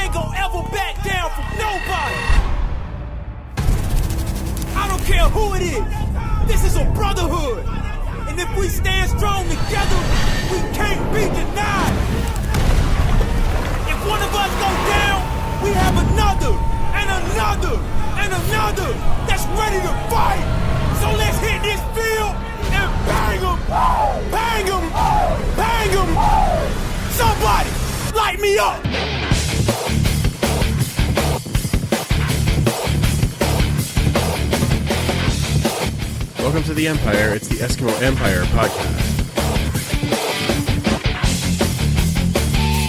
ain't gonna ever back down from nobody. I don't care who it is. This is a brotherhood. And if we stand strong together, we can't be denied. If one of us goes down, we have another, and another, and another that's ready to fight. So let's hit this field and bang them, bang them, bang them. Somebody, light me up. Welcome to the Empire. It's the Eskimo Empire Podcast.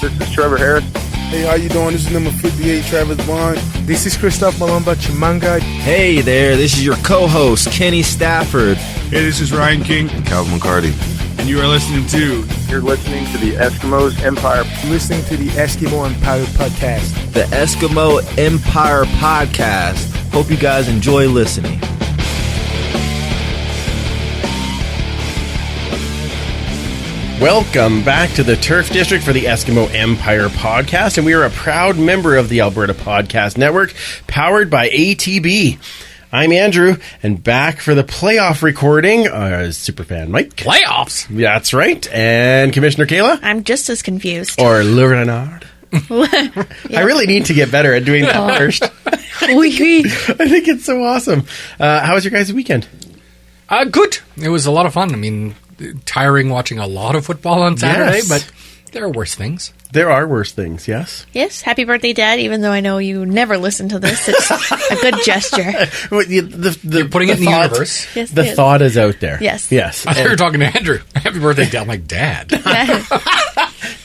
This is Trevor Harris. Hey, how you doing? This is number 58, Travis Bond. This is Christoph Malumba Chimanga. Hey there, this is your co-host, Kenny Stafford. Hey, this is Ryan King. Calvin McCarty. And you are listening to... You're listening to the Eskimos Empire. Listening to the Eskimo Empire Podcast. The Eskimo Empire Podcast. Hope you guys enjoy listening. Welcome back to the Turf District for the Eskimo Empire Podcast, and we are a proud member of the Alberta Podcast Network, powered by ATB. I'm Andrew, and back for the playoff recording, Superfan Mike. Playoffs? That's right. And Commissioner Kayla. I'm just as confused. Or Le Renard. I really need to get better at doing that first. I think it's so awesome. How was your guys' weekend? Good. It was a lot of fun. I mean, tiring watching a lot of football on Saturday, but there are worse things. There are worse things, yes. Yes, happy birthday, Dad, even though I know you never listen to this. It's a good gesture. You're putting it in the universe. Yes, the thought is out there. Yes. Yes. I thought you were talking to Andrew. Happy birthday, Dad. I'm like, Dad.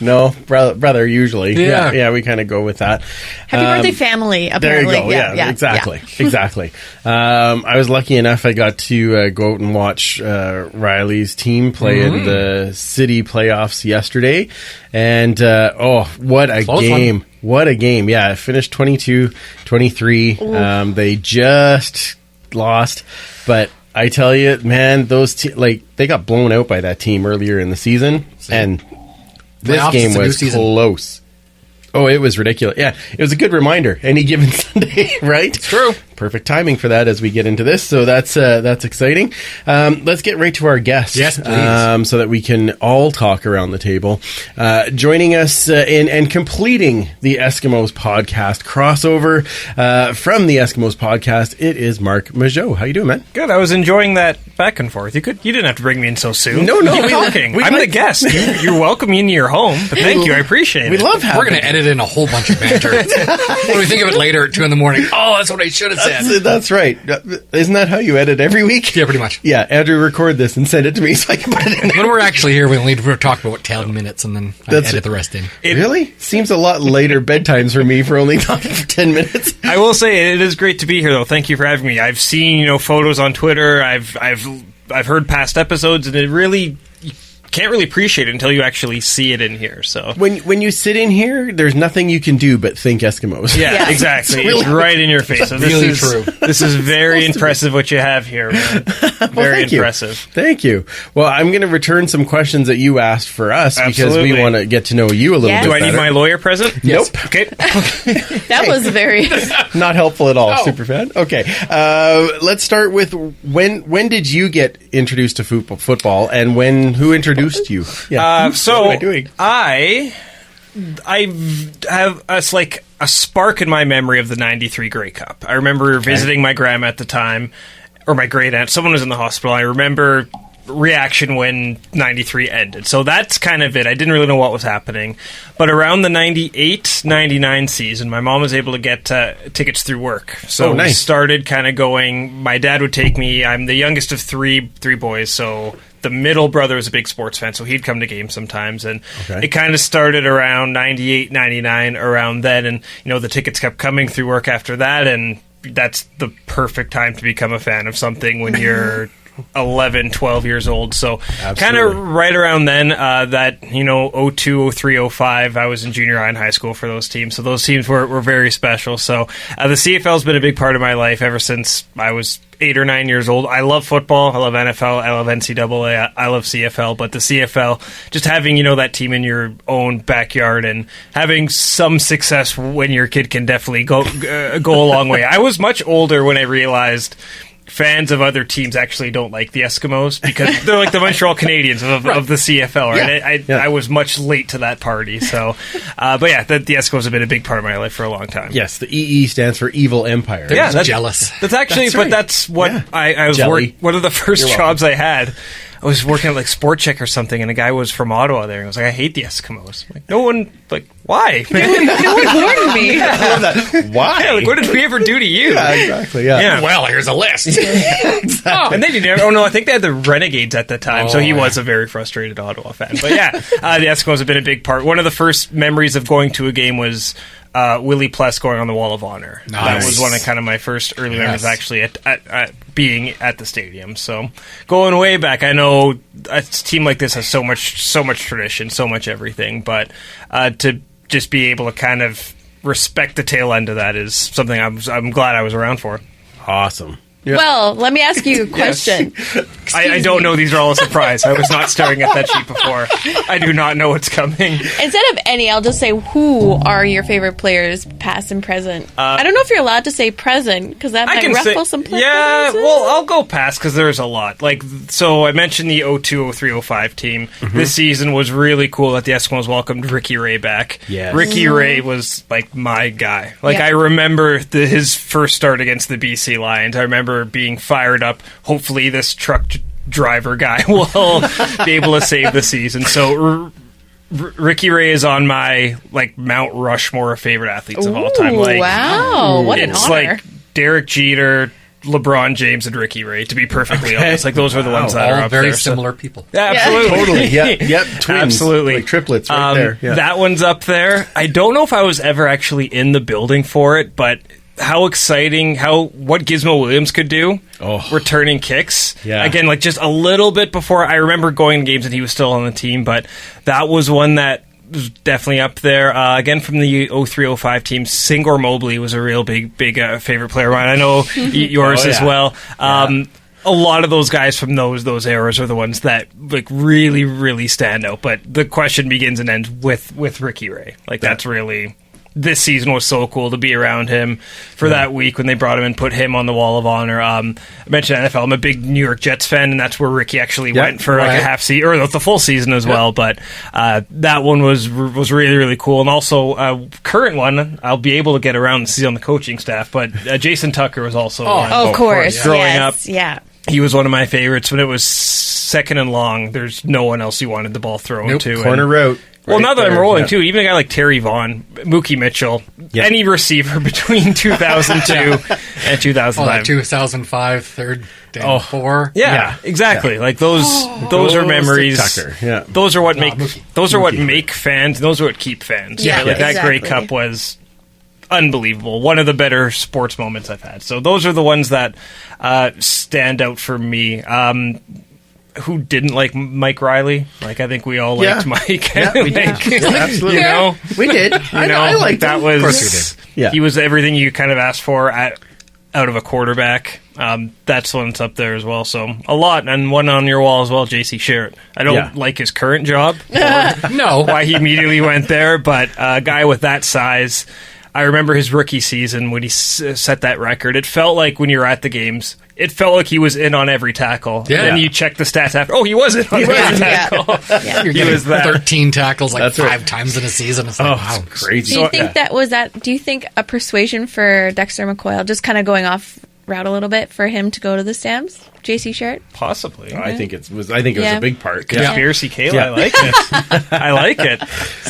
No, brother, usually. Yeah, we kind of go with that. Happy birthday, family, apparently. There you go. Yeah, exactly. Exactly. I was lucky enough I got to go out and watch Riley's team play in the city playoffs yesterday. And, what a game. Fun. What a game. Yeah, it finished 22-23. They just lost. But I tell you, man, those they got blown out by that team earlier in the season. And this game was close. Oh, it was ridiculous. Yeah, it was a good reminder. Any given Sunday, right? It's true. Perfect timing for that as we get into this. So that's exciting. Let's get right to our guest. Yes, please. So that we can all talk around the table. Joining us and completing the Eskimos Podcast crossover from the Eskimos Podcast, it is Marc Majeau. How you doing, man? Good. I was enjoying that back and forth. You didn't have to bring me in so soon. No. Keep talking. I'm the guest. You're welcome into your home. But thank you. I appreciate it. We love having. We're going to edit in a whole bunch of banter. When we think of it later at 2 a.m. Oh, that's what I should have said. That's right. Isn't that how you edit every week? Yeah, pretty much. Yeah, Andrew, record this and send it to me so I can put it in there. When we're actually here, we only talk about 10 minutes and then I edit the rest in. It really seems a lot later bedtimes for me for only talking for 10 minutes. I will say it is great to be here, though. Thank you for having me. I've seen photos on Twitter. I've heard past episodes, and it really. Can't really appreciate it until you actually see it in here. So when you sit in here, there's nothing you can do but think Eskimos. Yeah, exactly. It's right in your face. So really true. This is very impressive what you have here, man. Very impressive. Thank you. Well, I'm going to return some questions that you asked for us because we want to get to know you a little bit Do I better. need my lawyer present? Yes. Nope. Okay. That was very... Not helpful at all, Superfan. Okay. Let's start with when did you get introduced to football and who introduced you? Yeah. So what am I doing? I have a spark in my memory of the '93 Grey Cup. I remember visiting my grandma at the time, or my great aunt. Someone was in the hospital. I remember reaction when '93 ended. So that's kind of it. I didn't really know what was happening. But around the '98-'99 season, my mom was able to get tickets through work. So we started kind of going. My dad would take me. I'm the youngest of three boys, so the middle brother was a big sports fan, so he'd come to games sometimes. And it kind of started around '98, '99, around then. And, the tickets kept coming through work after that. And that's the perfect time to become a fan of something when you're 11, 12 years old. So kind of right around then, that, 02, 03, 05, I was in junior high and high school for those teams. So those teams were very special. So the CFL has been a big part of my life ever since I was 8 or 9 years old. I love football. I love NFL. I love NCAA. I love CFL. But the CFL, just having, that team in your own backyard and having some success when your kid can definitely go a long way. I was much older when I realized fans of other teams actually don't like the Eskimos because they're like the Montreal Canadiens of the CFL, right? Yeah. I was much late to that party. So, but yeah, the Eskimos have been a big part of my life for a long time. Yes, the EE stands for Evil Empire. Yeah, that's jealous. That's actually, That's right. but that's what I was Jelly. one of the first You're jobs I had. I was working at like Sport Check or something, and a guy was from Ottawa there, and I was like, I hate the Eskimos. Like, no one, like, why? No one warned me. I love that. Why? Yeah, like, what did we ever do to you? Yeah, exactly. Yeah. Well, here's a list. And they didn't. Oh no, I think they had the Renegades at the time, so he was a very frustrated Ottawa fan. But yeah, the Eskimos have been a big part. One of the first memories of going to a game was Willie Pless going on the Wall of Honor. Nice. That was one of kind of my first early memories, actually, at being at the stadium. So going way back, I know a team like this has so much tradition, so much everything, but to just be able to kind of respect the tail end of that is something I'm glad I was around for. Awesome. Yeah. Well, let me ask you a question. I don't know. These are all a surprise. I was not staring at that sheet before. I do not know what's coming. Instead of any, I'll just say, who are your favorite players, past and present? I don't know if you're allowed to say present, because that might ruffle some players. Yeah, well, I'll go past, because there's a lot. Like, so I mentioned the 02, 03, 05 team. Mm-hmm. This season was really cool that the Eskimos welcomed Ricky Ray back. Yes. Ricky Ray was, like, my guy. Like, I remember his first start against the BC Lions. I remember being fired up. Hopefully this truck driver guy will be able to save the season. So Ricky Ray is on my like Mount Rushmore of favorite athletes of all time. Like, wow, what an honor! It's like Derek Jeter, LeBron James, and Ricky Ray. To be perfectly honest, like those are the ones that are all up very there. similar people. Yeah, absolutely, Totally. Yep. Twins. Absolutely, like triplets right there. Yeah. That one's up there. I don't know if I was ever actually in the building for it, but how exciting, what Gizmo Williams could do, returning kicks. Yeah. Again, like just a little bit before, I remember going to games and he was still on the team, but that was one that was definitely up there. Again, from the 03-05 team, Singor Mobley was a real big favorite player of mine. I know yours as well. A lot of those guys from those eras are the ones that like really, really stand out. But the question begins and ends with Ricky Ray. Like that's really... This season was so cool to be around him for that week when they brought him and put him on the Wall of Honor. I mentioned NFL. I'm a big New York Jets fan, and that's where Ricky actually went for like a half season or the full season as well. But that one was really, really cool. And also, current one, I'll be able to get around and see on the coaching staff. But Jason Tucker was also of course, growing up. Yeah. He was one of my favorites. When it was second and long, there's no one else you wanted the ball thrown to. Corner route. Well, now that I'm rolling, too, even a guy like Terry Vaughn, Mookie Mitchell, any receiver between 2002 and 2005. 2005, third and four. Yeah, exactly. Like those are memories. Tucker. Yeah. Those are what make fans. Those are what keep fans. Yeah, like that exactly. Grey Cup was unbelievable. One of the better sports moments I've had. So those are the ones that stand out for me. Who didn't like Mike Riley? Like, I think we all liked Mike. Yeah, we did. Absolutely. You know? We did. I liked that him. was, Of course we did. Yeah. He was everything you kind of asked for out of a quarterback. That's one that's up there as well. So, a lot. And one on your wall as well, J.C. Sherritt. I don't like his current job. No. Why he immediately went there, but a guy with that size... I remember his rookie season when he set that record. It felt like when you were at the games, it felt like he was in on every tackle. Yeah. Then you check the stats after. Oh, he was in on every tackle. Yeah. You're He getting was that. 13 tackles like That's 5 times in a season. It's like, wow. Crazy. Do you think that was that? Do you think a persuasion for Dexter McCoyle, just kind of going off route a little bit, for him to go to the Stamps? J.C. Sherritt? Possibly. I think it was a big part. Yeah. Conspiracy Kayla. I like it. I like it.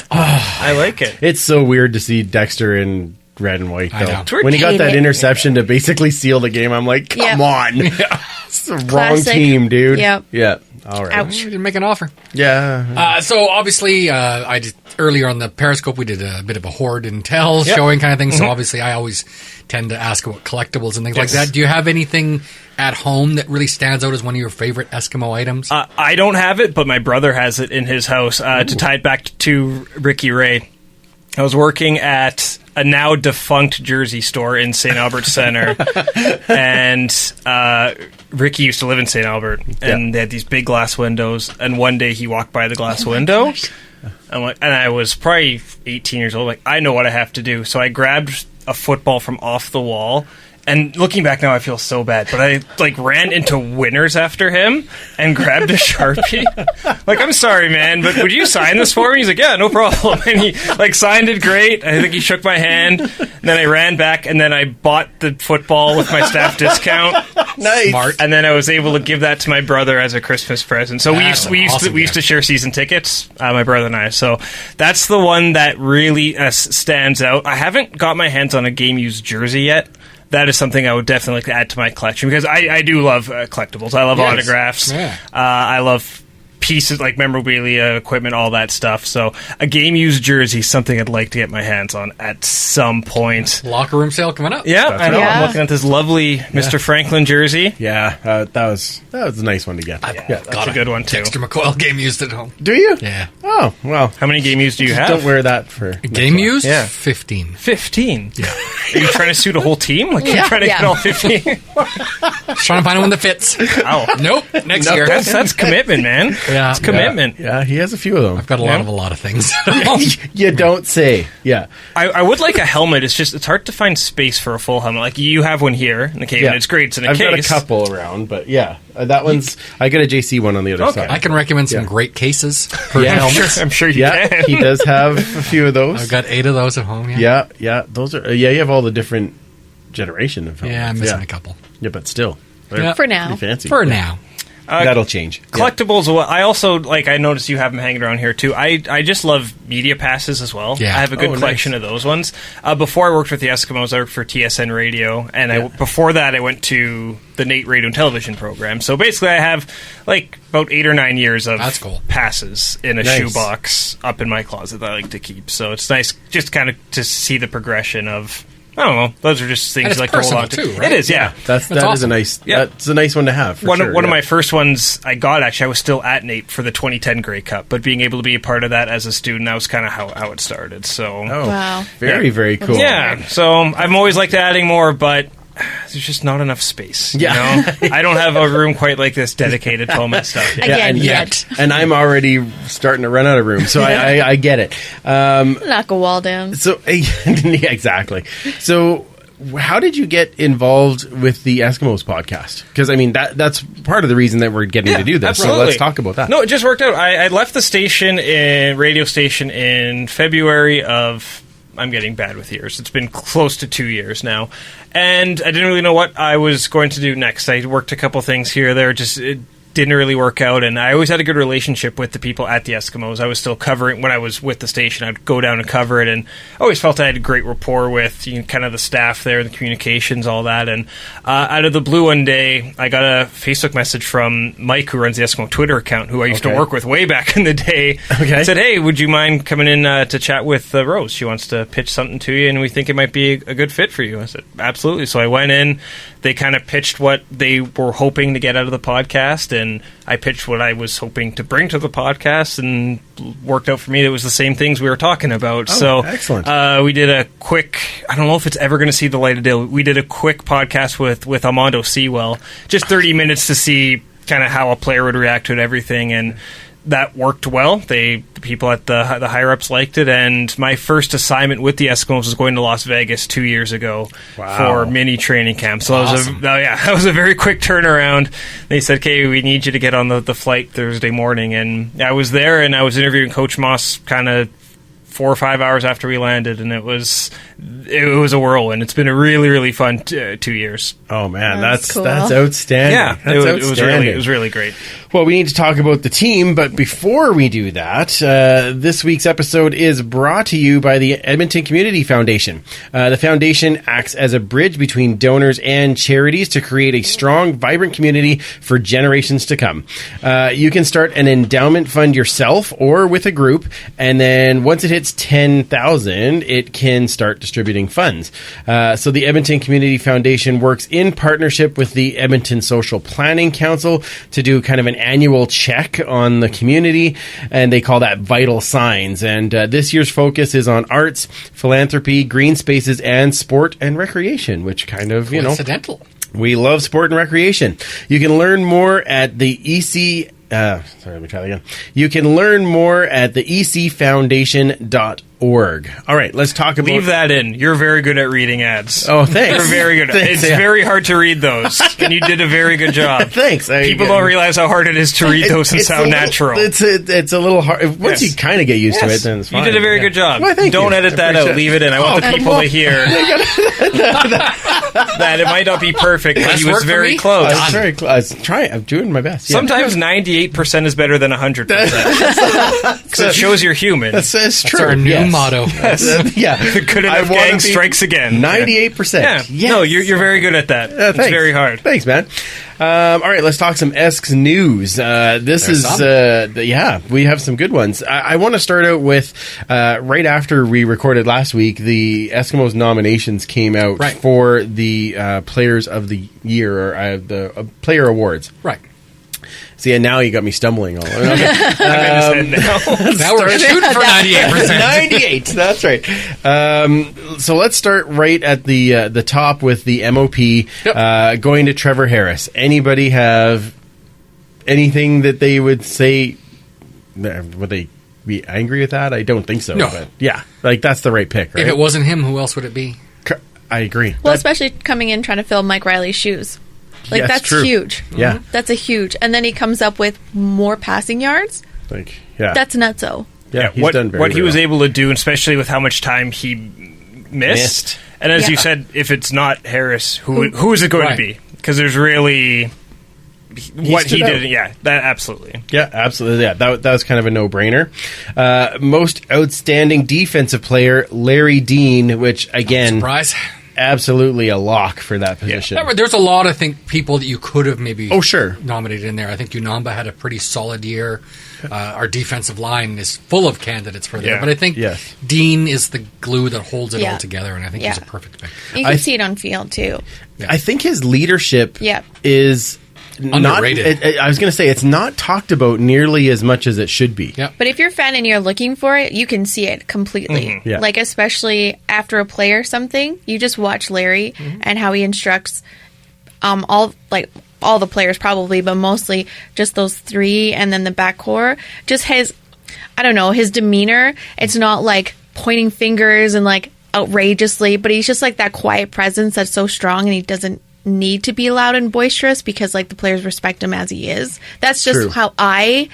I like it. It's so weird to see Dexter in red and white, I though. know. When he got Hate that it. interception to basically seal the game, I'm like, come on. It's the wrong Classic. team, dude. Yep. Yeah. All right. Ouch. You didn't make an offer. Yeah. So obviously, I did earlier on the Periscope, we did a bit of a hoard and tell showing kind of thing. So obviously, I always tend to ask about collectibles and things like that. Do you have anything at home that really stands out as one of your favorite Eskimo items? I don't have it, but my brother has it in his house. To tie it back to Ricky Ray. I was working at a now defunct jersey store in St. Albert Center, and Ricky used to live in St. Albert, and they had these big glass windows, and one day he walked by the glass window, and I was probably 18 years old, like, I know what I have to do, so I grabbed a football from off the wall. And looking back now, I feel so bad. But I, ran into Winners after him and grabbed a Sharpie. I'm sorry, man, but would you sign this for me? He's like, yeah, no problem. And he, signed it great. I think he shook my hand. And then I ran back, and then I bought the football with my staff discount. Nice. Smart. And then I was able to give that to my brother as a Christmas present. So we used to share season tickets, my brother and I. So that's the one that really stands out. I haven't got my hands on a game-used jersey yet. That is something I would definitely like to add to my collection, because I do love collectibles. I love autographs. Yeah. I love pieces like memorabilia, equipment, all that stuff. So a game-used jersey is something I'd like to get my hands on at some point. Locker room sale coming up. Yeah, I know. Yeah. I'm looking at this lovely Mr. Franklin jersey. Yeah, that was a nice one to get. That's a good one, too. Dexter McCoyle game used at home. Do you? Yeah. Oh, well. How many game used do you have? Don't wear that for... Game used? Yeah. 15. 15? Yeah. Are you trying to suit a whole team? You're trying to get all 15? Just trying to find one that fits. Wow. Nope. Next year. That's commitment, man. Yeah. It's commitment. Yeah, he has a few of them. I've got a lot of things. You don't say. Yeah. I would like a helmet. It's hard to find space for a full helmet. Like, you have one here in the cave, and it's great. It's in a case. I've got a couple around, but yeah. That one's... I got a JC one on the other side. I can recommend some great cases for helmets. I'm sure you can. He does have a few of those. I've got 8 of those at home, Yeah, those are... you have all the different generation of helmets. Yeah, I'm missing a couple. Yeah, but still. For now. Pretty fancy. For now. That'll change. Collectibles, I also, I noticed you have them hanging around here, too. I just love media passes as well. Yeah. I have a good collection of those ones. Before I worked with the Eskimos, I worked for TSN Radio, and before that, I went to the Nate Radio and Television program. So basically, I have, about 8 or 9 years of passes in a shoebox up in my closet that I like to keep. So it's nice just kind of to see the progression of... I don't know. Those are just things like to hold on to. Too, right? It is, yeah. That's awesome. That's a nice one to have. One of my first ones I got, actually, I was still at Nate for the 2010 Grey Cup, but being able to be a part of that as a student, that was kind of how it started. So, wow, very very cool. Yeah. So I've always liked adding more, but there's just not enough space. Yeah. You know? I don't have a room quite like this dedicated to all my stuff yet. And I'm already starting to run out of room, so I get it. Knock a wall down. So exactly. So how did you get involved with the Eskimos podcast? Because, I mean, that's part of the reason that we're getting to do this. Absolutely. So let's talk about that. No, it just worked out. I left the radio station in February of... I'm getting bad with years. It's been close to 2 years now. And I didn't really know what I was going to do next. I worked a couple things here or there. It didn't really work out. And I always had a good relationship with the people at the Eskimos. I was still covering... When I was with the station, I'd go down and cover it. And I always felt I had a great rapport with kind of the staff there, the communications, all that. And out of the blue one day, I got a Facebook message from Mike, who runs the Eskimo Twitter account, who I used to work with way back in the day. Okay. Said, hey, would you mind coming in to chat with Rose? She wants to pitch something to you, and we think it might be a good fit for you. I said, absolutely. So I went in. They kind of pitched what they were hoping to get out of the podcast, and I pitched what I was hoping to bring to the podcast, and worked out for me. It was the same things we were talking about. Excellent. We did a quick... I don't know if it's ever going to see the light of day. We did a quick podcast with Armando Sewell, just 30 minutes to see kind of how a player would react to it, everything, and that worked well. The people at the higher ups liked it, and my first assignment with the Eskimos was going to Las Vegas 2 years ago for mini training camp. So that was a very quick turnaround. They said, "Okay, we need you to get on the flight Thursday morning," and I was there, and I was interviewing Coach Moss kind of 4 or 5 hours after we landed, and it was a whirlwind. It's been a really, really fun 2 years. Oh man, that's cool. That's outstanding. Yeah, it was really great. Well, we need to talk about the team, but before we do that, this week's episode is brought to you by the Edmonton Community Foundation. The foundation acts as a bridge between donors and charities to create a strong, vibrant community for generations to come. You can start an endowment fund yourself or with a group, and then once it hits 10,000, it can start distributing funds. So the Edmonton Community Foundation works in partnership with the Edmonton Social Planning Council to do kind of an annual check on the community, and they call that Vital Signs. And this year's focus is on arts, philanthropy, green spaces, and sport and recreation, which kind of, coincidental. We love sport and recreation. You can learn more at the EC... let me try that again. You can learn more at the ecfoundation.org. All right, let's talk about... Leave that in. You're very good at reading ads. Oh, thanks. You're very good. Thanks, It's very hard to read those, and you did a very good job. Thanks. People don't realize how hard it is to read those and sound natural. It's a little hard. Once you kind of get used to it, then it's fine. You did a very good job. Well, don't edit that out. Leave it in. I want the people to hear that it might not be perfect, but he was very close. I was very close. I was trying. I'm doing my best. Yeah. Sometimes 98% is better than 100%. Because it shows you're human. That's true. That's our new motto. Yeah. Good enough gang strikes again. 98%. Yeah. Yes. No, you're very good at that. It's very hard. Thanks, man. All right, let's talk some Esks news. We have some good ones. I want to start out with, right after we recorded last week, the Eskimos nominations came out for the Players of the Year, or the Player Awards. Right. See, and now you got me stumbling all over. Okay. Now we're shooting for 98%. 98, that's right. So let's start right at the top with the MOP, going to Trevor Harris. Anybody have anything that they would say? Would they be angry with that? I don't think so. No. But yeah, like that's the right pick, right? If it wasn't him, who else would it be? I agree. Well, especially coming in trying to fill Mike Riley's shoes. Like, yes, that's true. huge. Yeah. That's a huge. And then he comes up with more passing yards. That's nutso. Yeah, he's done very what he well. was able to do, especially with how much time he missed. And as you said, if it's not Harris, who is it going to be? Because there's really... what he did, that absolutely. Yeah, absolutely. Yeah, that was kind of a no-brainer. Most outstanding defensive player, Larry Dean, which, again... Surprise. Absolutely a lock for that position. Yeah. There's a lot of people that you could have maybe nominated in there. I think Unamba had a pretty solid year. Our defensive line is full of candidates for there. But I think Dean is the glue that holds it all together, and I think he's a perfect pick. You can see it on field, too. Yeah. I think his leadership is... underrated. I was going to say, it's not talked about nearly as much as it should be. Yep. But if you're a fan and you're looking for it, you can see it completely. Mm-hmm. Yeah. Like, especially after a play or something, you just watch Larry and how he instructs all the players probably, but mostly just those three and then the back core. Just his demeanor. It's not like pointing fingers and like outrageously, but he's just like that quiet presence that's so strong, and he doesn't need to be loud and boisterous because like the players respect him as he is. That's just how I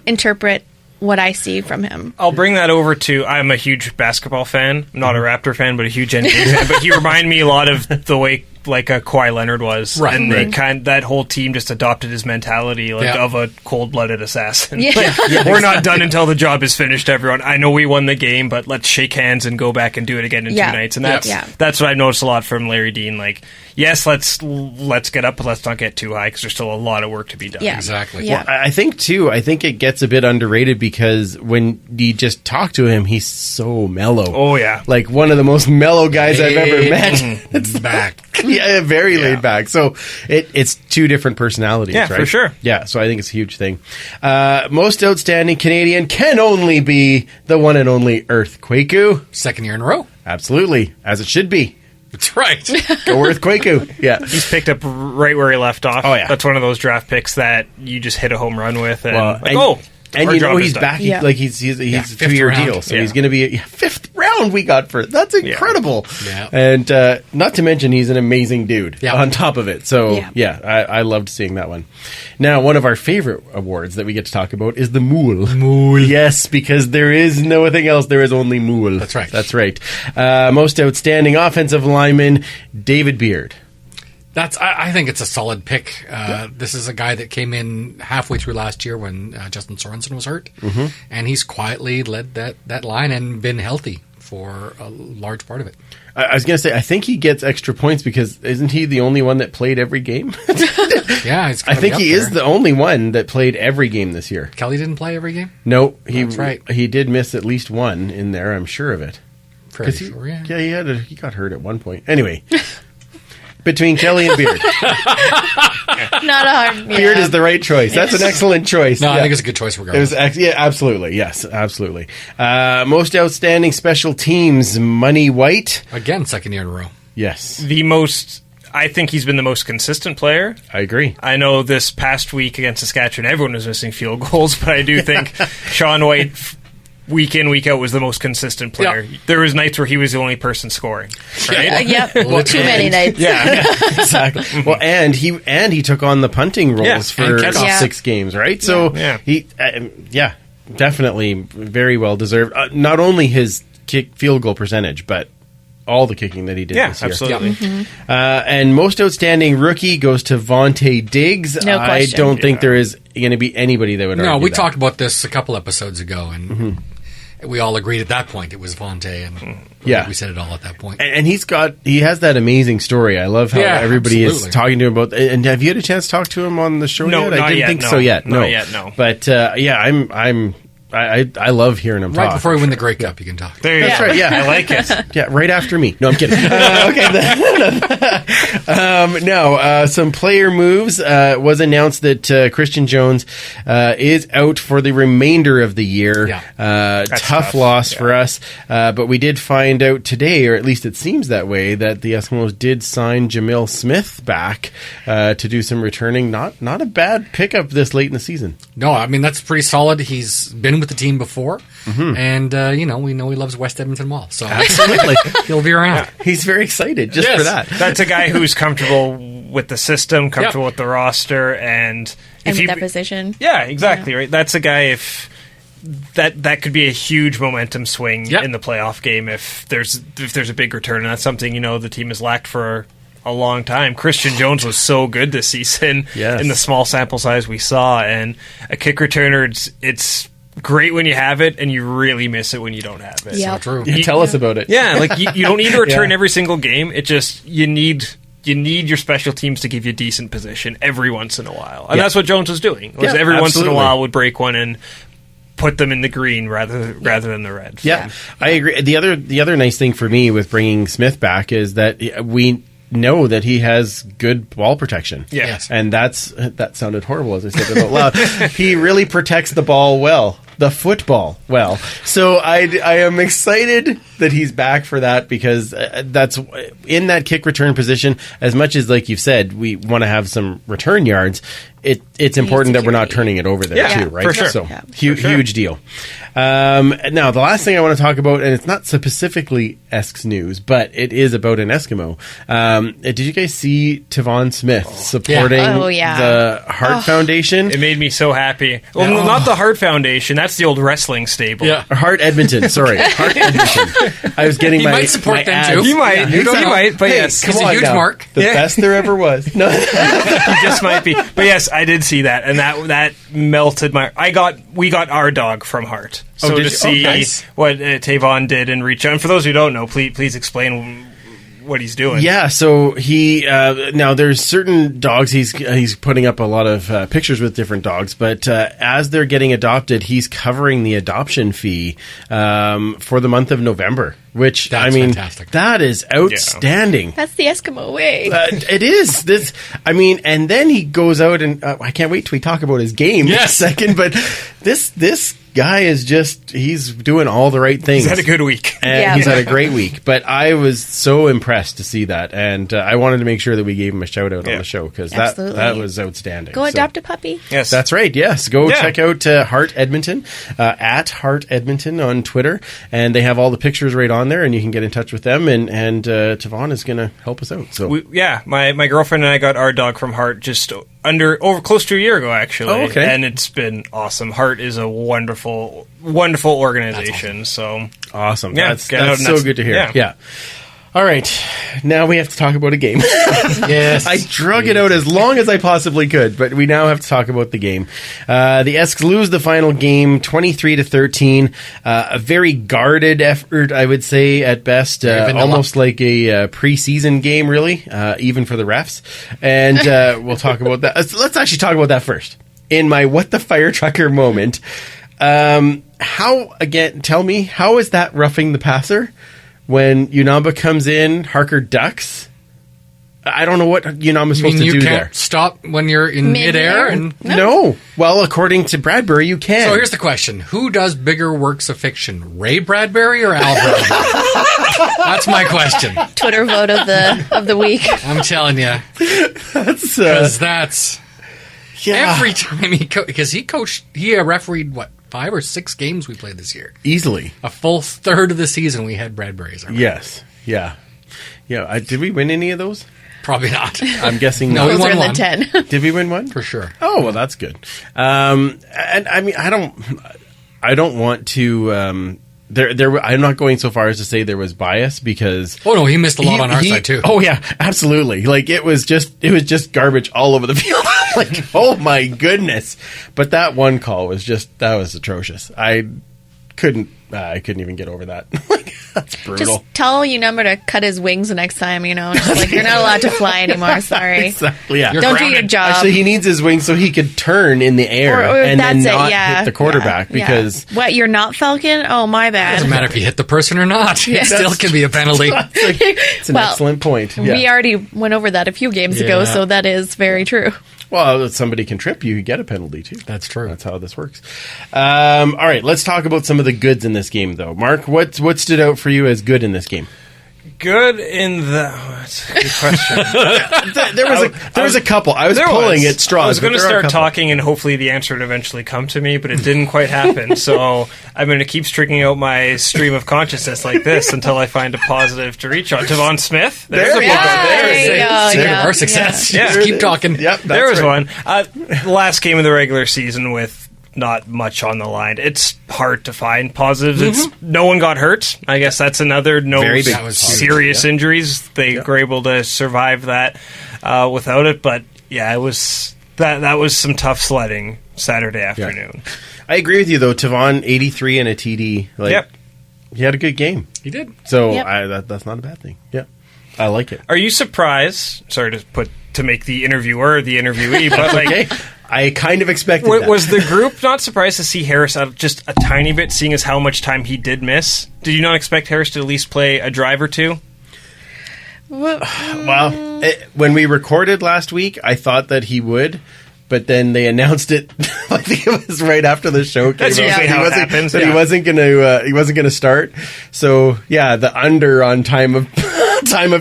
interpret what I see from him. I'll bring that over to, I'm a huge basketball fan. I'm not a Raptor fan, but a huge NBA fan. But he reminded me a lot of the way like Kawhi Leonard was. Right. And that whole team just adopted his mentality of a cold-blooded assassin. Yeah. We're not done until the job is finished, everyone. I know we won the game, but let's shake hands and go back and do it again in 2 nights. And that's what I noticed a lot from Larry Dean. Like, yes, let's get up, but let's not get too high because there's still a lot of work to be done. Yeah. Exactly. Yeah. Well, I think it gets a bit underrated because when you just talk to him, he's so mellow. Oh, yeah. Like one of the most mellow guys I've ever met. It's back. Yeah, very laid back. So it's two different personalities, right? For sure. Yeah, so I think it's a huge thing. Most outstanding Canadian can only be the one and only Earthquakeu. Second year in a row. Absolutely, as it should be. That's right. Go Earthquakeu. Yeah. He's picked up right where he left off. Oh, yeah. That's one of those draft picks that you just hit a home run with. And and you know he's back. Yeah. Like he's a 2-year deal, so he's going to be a 5th round. We got for that's incredible. Yeah. And not to mention he's an amazing dude. On top of it, so I loved seeing that one. Now, one of our favorite awards that we get to talk about is the Moule. Moule, yes, because there is nothing else. There is only Moule. That's right. That's right. Most outstanding offensive lineman, David Beard. I think it's a solid pick. This is a guy that came in halfway through last year when Justin Sorensen was hurt, and he's quietly led that line and been healthy for a large part of it. I was going to say, I think he gets extra points because isn't he the only one that played every game? Yeah, I think he is the only one that played every game this year. Kelly didn't play every game? No, that's right. He did miss at least one in there, I'm sure of it. Pretty sure, he got hurt at one point. Anyway. between Kelly and Beard. Not a hard. Yeah. Beard is the right choice. That's an excellent choice. No, I think it's a good choice regardless. Yeah, absolutely. Yes, absolutely. Most outstanding special teams, Money White. Again, second year in a row. Yes. I think he's been the most consistent player. I agree. I know this past week against Saskatchewan, everyone was missing field goals, but I do think Sean White, week in, week out, was the most consistent player. Yeah. There was nights where he was the only person scoring. Right? Yep. Too many nights. Yeah, exactly. Well, and he took on the punting roles for 6 games, right? So he, definitely very well deserved. Not only his field goal percentage, but all the kicking that he did this year. Absolutely. And most outstanding rookie goes to Vontae Diggs. No question. I don't think there is going to be anybody that would argue we that. talked about this a couple episodes ago, and we all agreed at that point it was Vontae, and we said it all at that point. And he has that amazing story. I love how everybody is talking to him about. And have you had a chance to talk to him on the show yet? I didn't think so yet. Not yet, no. But I love hearing him talk. Right before we win the Grey Cup, you can talk. That's right. Yeah, I like it. Yeah, right after me. No, I'm kidding. Some player moves. Was announced that Christian Jones is out for the remainder of the year. Tough loss for us. But we did find out today, or at least it seems that way, that the Eskimos did sign Jamil Smith back to do some returning. Not a bad pickup this late in the season. No, I mean, that's pretty solid. He's been with the team before, and we know he loves West Edmonton Mall, so absolutely he'll be around. He's very excited for that. That's a guy who's comfortable with the system, comfortable with the roster, and that position. Yeah, exactly. Right. That's a guy. If that could be a huge momentum swing in the playoff game if there's a big return, and that's something the team has lacked for a long time. Christian Jones was so good this season in the small sample size we saw, and a kick returner, it's great when you have it, and you really miss it when you don't have it. So true. Tell us about it. Yeah, like you don't need to return every single game. It just you need your special teams to give you decent position every once in a while, and that's what Jones was doing. Every once in a while would break one and put them in the green rather than the red. Yeah, I agree. The other nice thing for me with bringing Smith back is that we know that he has good ball protection. Yes. And that sounded horrible as I said it out loud. He really protects the ball well, the football well. So I am excited that he's back for that, because that's in that kick return position, as much as, like you've said, we want to have some return yards, it's important that we're not turning it over there too, right? For sure. So huge deal. Now, the last thing I want to talk about, and it's not specifically Esks news, but it is about an Eskimo. Did you guys see Tavon Smith supporting the Heart Foundation? It made me so happy. Well, no, not the Heart Foundation. That's the old wrestling stable. Yeah. Heart Edmonton. Sorry. Heart Edmonton. I was getting might support them ads. too. You might. You might. But yes. Come He's on a huge now. mark. The best there ever was. No. He just might be. But yes, I did see that, and that melted my. We got our dog from Heart. So to see what Tavon did and reach out. And for those who don't know, please explain what he's doing. Yeah, so he now there's certain dogs he's putting up a lot of pictures with different dogs, but as they're getting adopted, he's covering the adoption fee for the month of November. Which fantastic. That is outstanding. That's the Eskimo way. It is this. And then he goes out and I can't wait till we talk about his game in a second. But this guy is he's doing all the right things. He's had a good week. And he's had a great week. But I was so impressed to see that. And I wanted to make sure that we gave him a shout out on the show, because that was outstanding. Go adopt a puppy. Yes. That's right. Yes. Go check out Heart Edmonton, at Heart Edmonton on Twitter. And they have all the pictures right on there, and you can get in touch with them. And Tavon is going to help us out. So my girlfriend and I got our dog from Heart just close to a year ago, actually. Oh, okay. And it's been awesome. Heart is a wonderful organization. So awesome. Yeah, that's so good to hear. Yeah. All right, now we have to talk about a game. Yes. I drug it out as long as I possibly could, but we now have to talk about the game. The Esks lose the final game 23-13. A very guarded effort, I would say, at best. Almost like a preseason game, really, even for the refs. And we'll talk about that. Let's actually talk about that first. In my What the Fire Trucker moment, tell me, how is that roughing the passer? When Unamba comes in, Harker ducks, I don't know what I'm supposed to do you there. can't stop when you're in midair? And No. Well, according to Bradbury, you can. So here's the question. Who does bigger works of fiction, Ray Bradbury or Al Bradbury? That's my question. Twitter vote of the week. I'm telling you. That's every time because he refereed, 5 or 6 games we played this year. Easily. A full third of the season we had Bradbury's. Yes. Yeah. Yeah. Did we win any of those? Probably not. I'm guessing no. not. We won one. 10. Did we win one? For sure. Oh, well, that's good. And I mean, I don't want to. I'm not going so far as to say there was bias because. Oh no, he missed a lot on our side too. Oh yeah, absolutely. Like it was just garbage all over the field. Like, oh my goodness! But that one call was atrocious. I couldn't even get over that. Like, that's brutal. Just tell Unumber to cut his wings next time, Just like, you're not allowed to fly anymore, sorry. Exactly, yeah. Don't do your job. Actually, he needs his wings so he could turn in the air and then not hit the quarterback because... What, you're not Falcon? Oh, my bad. It doesn't matter if you hit the person or not. Yeah. It still can be a penalty. It's an excellent point. Yeah. We already went over that a few games ago, so that is very true. Well, if somebody can trip you, you get a penalty too. That's true. That's how this works. All right, let's talk about some of the goods in this game, though. Mark, what stood out for you as good in this game? Good in the... that's a good question. there was a couple. I was pulling at straws. I was going to start talking, and hopefully the answer would eventually come to me, but it didn't quite happen. So I'm going to keep stringing out my stream of consciousness like this until I find a positive to reach on. Devon Smith. There's a Secret of our success. Yeah. Just keep talking. Yep, there was one. Last game of the regular season with not much on the line. It's hard to find positives. No one got hurt. I guess that's another serious injuries. They were able to survive that without it. But yeah, it was that was some tough sledding Saturday afternoon. Yeah. I agree with you though. Tavon 83 and a TD. He had a good game. He did. So that's not a bad thing. Yeah, I like it. Are you surprised? Sorry to make the interviewer the interviewee, but okay. I kind of expected that. Was the group not surprised to see Harris out just a tiny bit, seeing as how much time he did miss? Did you not expect Harris to at least play a drive or two? Well, when we recorded last week, I thought that he would, but then they announced it. I think it was right after the show came That's usually how it happens. That he wasn't going to start. So yeah, the under on time of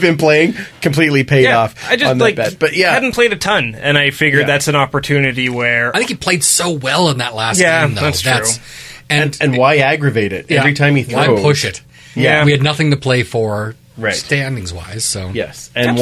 him playing completely paid off. I just on that bet. But yeah, hadn't played a ton, and I figured that's an opportunity where I think he played so well in that last game. Though. That's true. And why aggravate it every time he throws? Why push it? Yeah, we had nothing to play for standings wise. So yes, and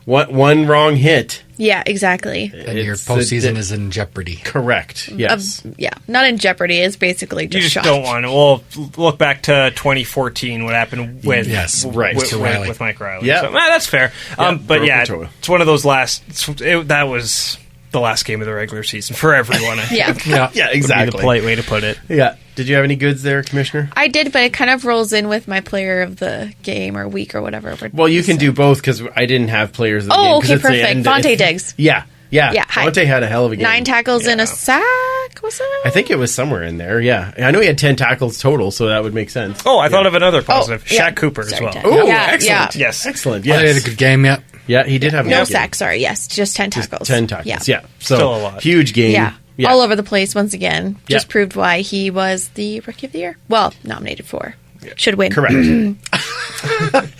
one wrong hit. Yeah, exactly. And your postseason is in jeopardy. Correct. Yes. Not in jeopardy. It's basically just you just shot. don't want to. Well, look back to 2014. What happened with with Mike Riley? Yeah, so, that's fair. But it's one of those that was the last game of the regular season for everyone. I think. Yeah, exactly. Would be the polite way to put it. Yeah. Did you have any goods there, Commissioner? I did, but it kind of rolls in with my player of the game or week or whatever. Well, you can do both because I didn't have players of the game. Oh, okay, perfect. Vontae Diggs. Yeah. Vontae had a hell of a game. 9 tackles and a sack, was it? I think it was somewhere in there, yeah. I know he had 10 tackles total, so that would make sense. Oh, I thought of another positive. Shaq Cooper as well. Oh, excellent. Yes. Excellent, yes. He had a good game, Yeah, he did have a good game. No sack, sorry, yes. Just 10 tackles. 10 tackles, yeah. So, still a lot. Huge game. Yeah. All over the place once again. Just proved why he was the Rookie of the Year. Well, nominated for. Should win. Correct.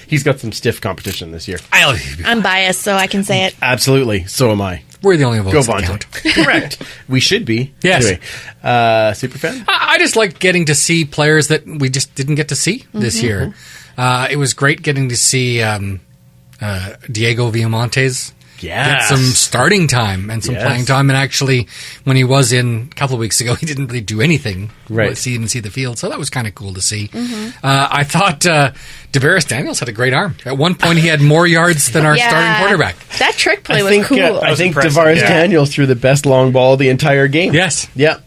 He's got some stiff competition this year. I'm biased, so I can say it. Absolutely. So am I. We're the only votes that count. Correct. We should be. Yes. Anyway, Superfan? I just like getting to see players that we just didn't get to see this year. It was great getting to see Diego Villamontes get some starting time and some playing time. And actually, when he was in a couple of weeks ago, he didn't really do anything. Right. He didn't see the field. So that was kind of cool to see. I thought Devaris Daniels had a great arm. At one point, he had more yards than our starting quarterback. That trick play was cool. I think Devaris Daniels threw the best long ball the entire game. Yes. Yeah.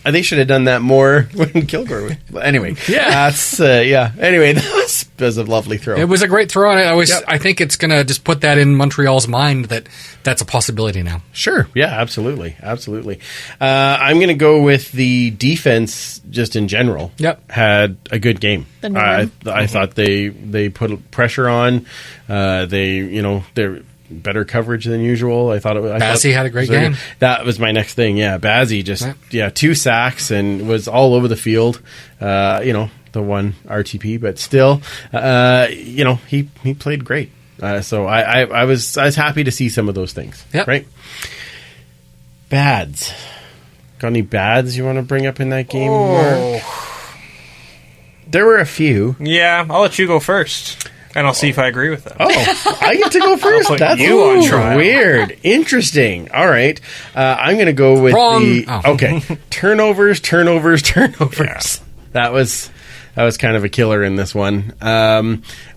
They should have done that more when Kilgore. Anyway, that's Anyway, that was a lovely throw. It was a great throw, and I think it's going to just put that in Montreal's mind that that's a possibility now. Sure. Yeah, absolutely. Absolutely. I'm going to go with the defense just in general. Yep. Had a good game. The I thought they put pressure on. They're better coverage than usual. Bazzi had a great game. That was my next thing. Yeah, Bazzi just 2 sacks and was all over the field. The one RTP, but still, he played great. So I was happy to see some of those things. Yep. Right. Bads. Got any bads you want to bring up in that game, Mark? There were a few. Yeah, I'll let you go first. And I'll see if I agree with them. Oh, I get to go first. That's you on trial. Weird. Interesting. All right. I'm going to go with okay. Turnovers. Yeah. That was kind of a killer in this one.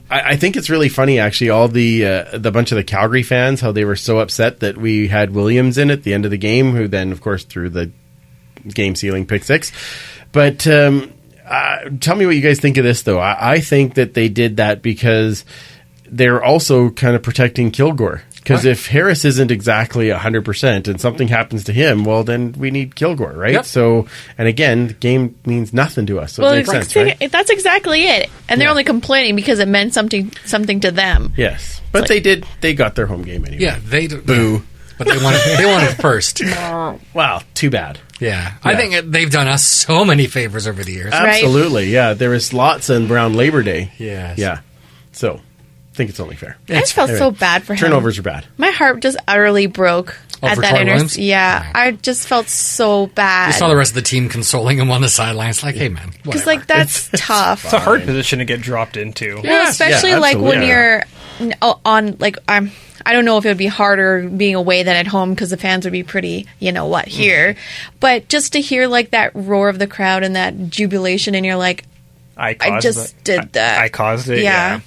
I think it's really funny, actually, all the bunch of the Calgary fans, how they were so upset that we had Williams in at the end of the game, who then, of course, threw the game-sealing pick six. But tell me what you guys think of this, though. I think that they did that because they're also kind of protecting Kilgore. Because if Harris isn't exactly 100% and something happens to him, well, then we need Kilgore, right? Yep. So, and again, the game means nothing to us. So it makes sense, right? That's exactly it. And they're only complaining because it meant something to them. Yes. But they got their home game anyway. Yeah, they do. Boo. But they wanted first. Wow, too bad. Yeah. I think they've done us so many favors over the years. Absolutely, yeah. There was lots around Labor Day. Yes. Yeah. So, I think it's only fair. I just felt so bad for him. Turnovers are bad. My heart just utterly broke at that interception. Yeah, I just felt so bad. You saw the rest of the team consoling him on the sidelines, like, "Hey, man, because that's tough. It's a hard position to get dropped into. Well, especially when you're on I don't know if it would be harder being away than at home because the fans would be pretty, here. But just to hear like that roar of the crowd and that jubilation, and you're like, I did that. I caused it. Yeah.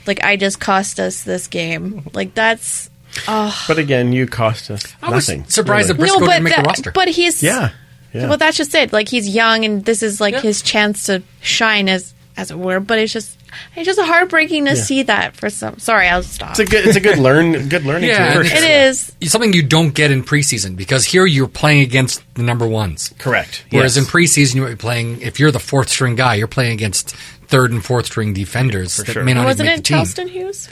Like, I just cost us this game. Like, that's... But again, you cost us nothing. I was surprised that Briscoe didn't make the roster. But he's... Yeah. Well, that's just it. Like, he's young, and this is, like, his chance to shine, as it were. But it's just heartbreaking to see that for some... Sorry, I'll stop. It's a good learning tool. It is. It's something you don't get in preseason, because here you're playing against the number ones. Correct. Whereas in preseason, you're playing... If you're the fourth string guy, you're playing against third and fourth string defenders that may not even make the team. Wasn't it Charleston Hughes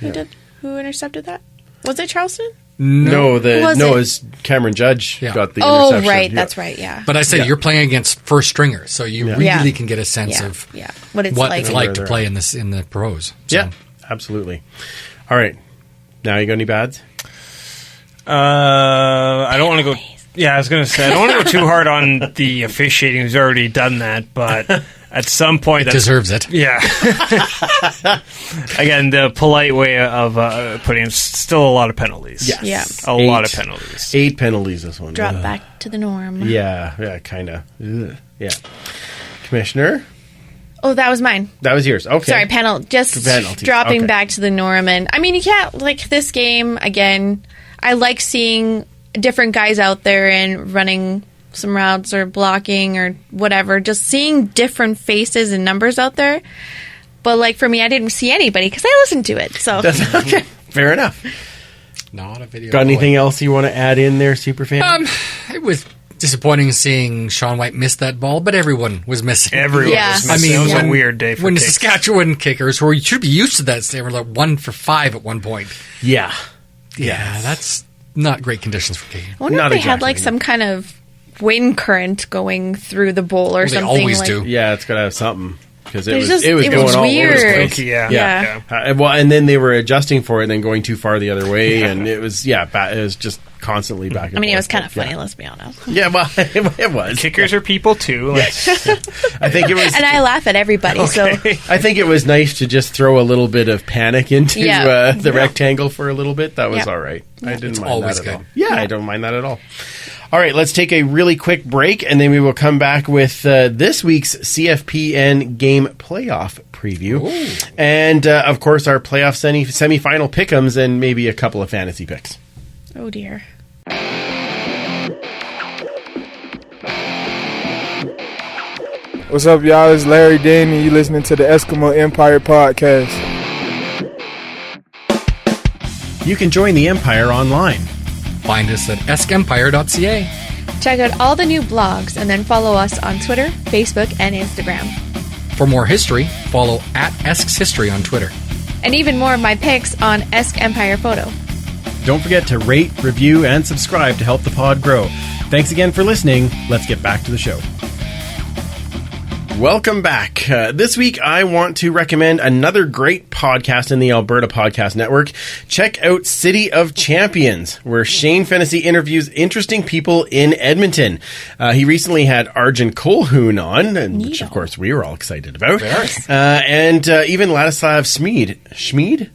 who intercepted that? Was it Charleston? No, it's Cameron Judge got the interception. Oh, right. That's right, yeah. But I said you're playing against first stringers, so you really can get a sense of what it's like to play in the pros. So. Yeah, absolutely. All right. Now, you got any bads? I don't want to go... Yeah, I was going to say, I don't want to go too hard on the officiating who's already done that, but at some point... It deserves it. Yeah. Again, the polite way of putting it, still a lot of penalties. Yes. Yeah. A lot of penalties. 8 penalties this one. Drop back to the norm. Yeah, kind of. Yeah. Commissioner? Oh, that was mine. That was yours. Okay. Sorry, penalties. Dropping back to the norm. And I mean, you can't, like, this game, again, I like seeing different guys out there and running some routes or blocking or whatever. Just seeing different faces and numbers out there. But, like, for me, I didn't see anybody because I listened to it. So that's okay. Fair enough. Not a video. Got anything else you want to add in there, Superfan? It was disappointing seeing Sean White miss that ball, but everyone was missing. Everyone was missing. I mean, it was a weird day for when kicks. The Saskatchewan kickers, who should be used to that, they were like 1 for 5 at one point. Yeah, that's not great conditions for kicking. I wonder if they had like some kind of wind current going through the bowl or something. They always do. Yeah, it's got to have something. Because it was going all weird. over the place. Yeah. And then they were adjusting for it and then going too far the other way, and it was it was just constantly back and forth. I mean, it was kind of funny, let's be honest. Yeah, well, it was. Kickers are people too. I think it was, and I laugh at everybody. Okay. So I think it was nice to just throw a little bit of panic into the rectangle for a little bit. That was all right. I didn't mind that at all. Yeah, I don't mind that at all. All right, let's take a really quick break, and then we will come back with this week's CFPN game playoff preview. Ooh. And, of course, our playoff semifinal pick'ems and maybe a couple of fantasy picks. Oh, dear. What's up, y'all? It's Larry Danny. You listening to the Eskimo Empire Podcast. You can join the Empire online. Find us at eskempire.ca. Check out all the new blogs and then follow us on Twitter, Facebook, and Instagram. For more history, follow at Esks History on Twitter. And even more of my pics on Esk Empire Photo. Don't forget to rate, review, and subscribe to help the pod grow. Thanks again for listening. Let's get back to the show. Welcome back. This week, I want to recommend another great podcast in the Alberta Podcast Network. Check out City of Champions, where Shane Fennessy interviews interesting people in Edmonton. He recently had Arjun Colhoun on, which of course we were all excited about. And even Ladislav Schmid?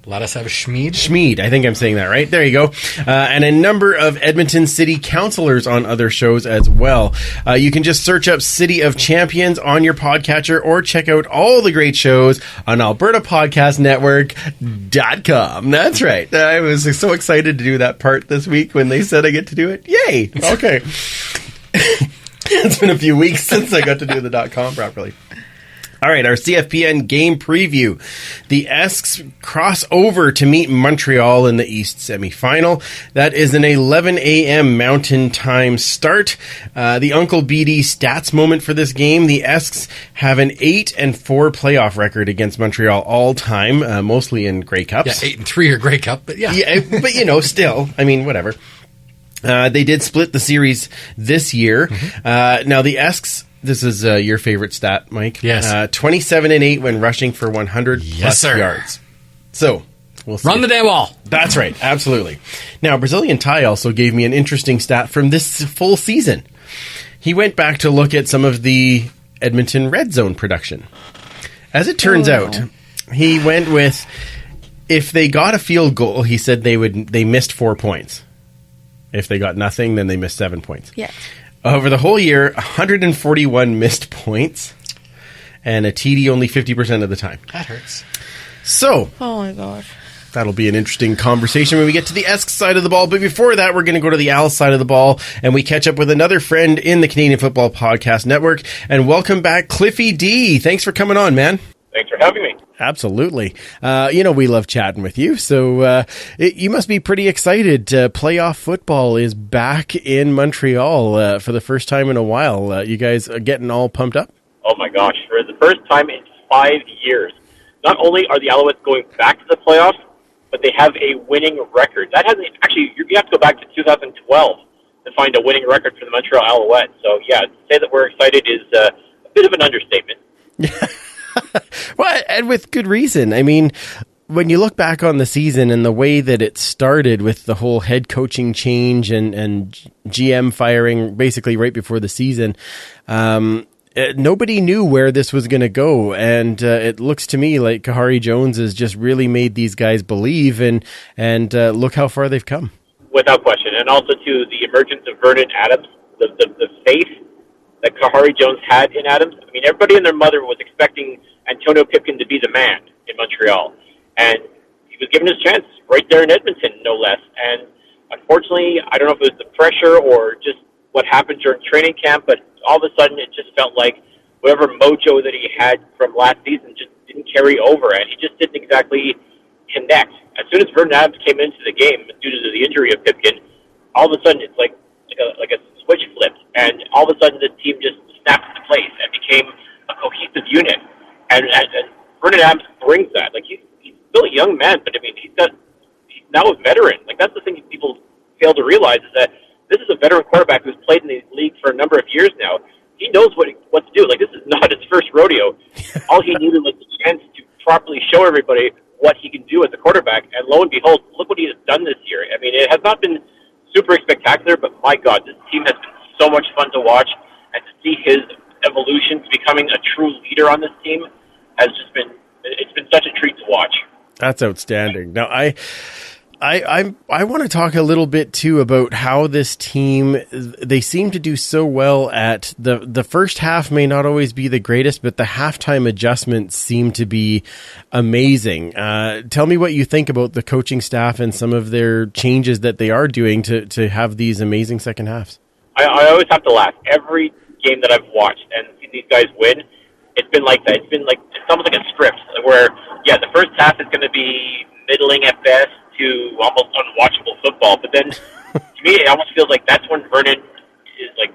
Ladislav Schmid? Schmid, I think I'm saying that right. There you go. And a number of Edmonton City councillors on other shows as well. You can just search up City of Champions on your podcatcher or check out all the great shows on albertapodcastnetwork.com. That's right. I was so excited to do that part this week when they said I get to do it. Yay! Okay. It's been a few weeks since I got to do the .com properly. All right, our CFPN game preview. The Esks cross over to meet Montreal in the East semifinal. That is an 11 a.m. Mountain Time start. The Uncle BD stats moment for this game. The Esks have an 8-4 playoff record against Montreal all time, mostly in Grey Cups. Yeah, 8-3 or Grey Cup, but yeah. Yeah, but still, I mean, whatever. They did split the series this year. Mm-hmm. Now the Esks, this is your favorite stat, Mike. Yes. 27-8 when rushing for 100 plus yards. So, we'll see. Run the damn ball. That's right. Absolutely. Now, Brazilian Ty also gave me an interesting stat from this full season. He went back to look at some of the Edmonton red zone production. As it turns out, he went with, if they got a field goal, he said they missed 4 points. If they got nothing, then they missed 7 points. Yeah. Over the whole year, 141 missed points, and a TD only 50% of the time. That hurts. So, oh my gosh, that'll be an interesting conversation when we get to the Esks side of the ball. But before that, we're going to go to the Al side of the ball, and we catch up with another friend in the Canadian Football Podcast Network. And welcome back, CliffyD. Thanks for coming on, man. Thanks for having me. Absolutely. We love chatting with you. So you must be pretty excited. Playoff football is back in Montreal for the first time in a while. You guys are getting all pumped up? Oh, my gosh. For the first time in 5 years, not only are the Alouettes going back to the playoffs, but they have a winning record. That hasn't actually, you have to go back to 2012 to find a winning record for the Montreal Alouettes. So, yeah, to say that we're excited is a bit of an understatement. Well, and with good reason. I mean, when you look back on the season and the way that it started with the whole head coaching change and GM firing basically right before the season, nobody knew where this was going to go. And it looks to me like Kahari Jones has just really made these guys believe, and look how far they've come. Without question. And also, to the emergence of Vernon Adams, the faith that Kahari Jones had in Adams. I mean, everybody and their mother was expecting Antonio Pipkin to be the man in Montreal. And he was given his chance right there in Edmonton, no less. And unfortunately, I don't know if it was the pressure or just what happened during training camp, but all of a sudden it just felt like whatever mojo that he had from last season just didn't carry over, and he just didn't exactly connect. As soon as Vernon Adams came into the game due to the injury of Pipkin, all of a sudden it's like a switch flipped, and all of a sudden the team just snapped into place and became a cohesive unit. And Vernon Adams brings that. Like, he's still a young man, but I mean, he's now a veteran. Like, that's the thing people fail to realize, is that this is a veteran quarterback who's played in the league for a number of years now. He knows what to do. Like, this is not his first rodeo. All he needed was a chance to properly show everybody what he can do as a quarterback, and lo and behold, look what he has done this year. I mean, it has not been super spectacular, but my God, this team has been so much fun to watch, and to see his evolution to becoming a true leader on this team has just been, it's been such a treat to watch. That's outstanding. Now, I want to talk a little bit too about how this team, they seem to do so well at the first half may not always be the greatest, but the halftime adjustments seem to be amazing. Tell me what you think about the coaching staff and some of their changes that they are doing to have these amazing second halves. I always have to laugh. Every game that I've watched and seen these guys win, it's been like that. It's almost like a script where, yeah, the first half is going to be middling at best to almost unwatchable football. But then, to me, it almost feels like that's when Vernon is like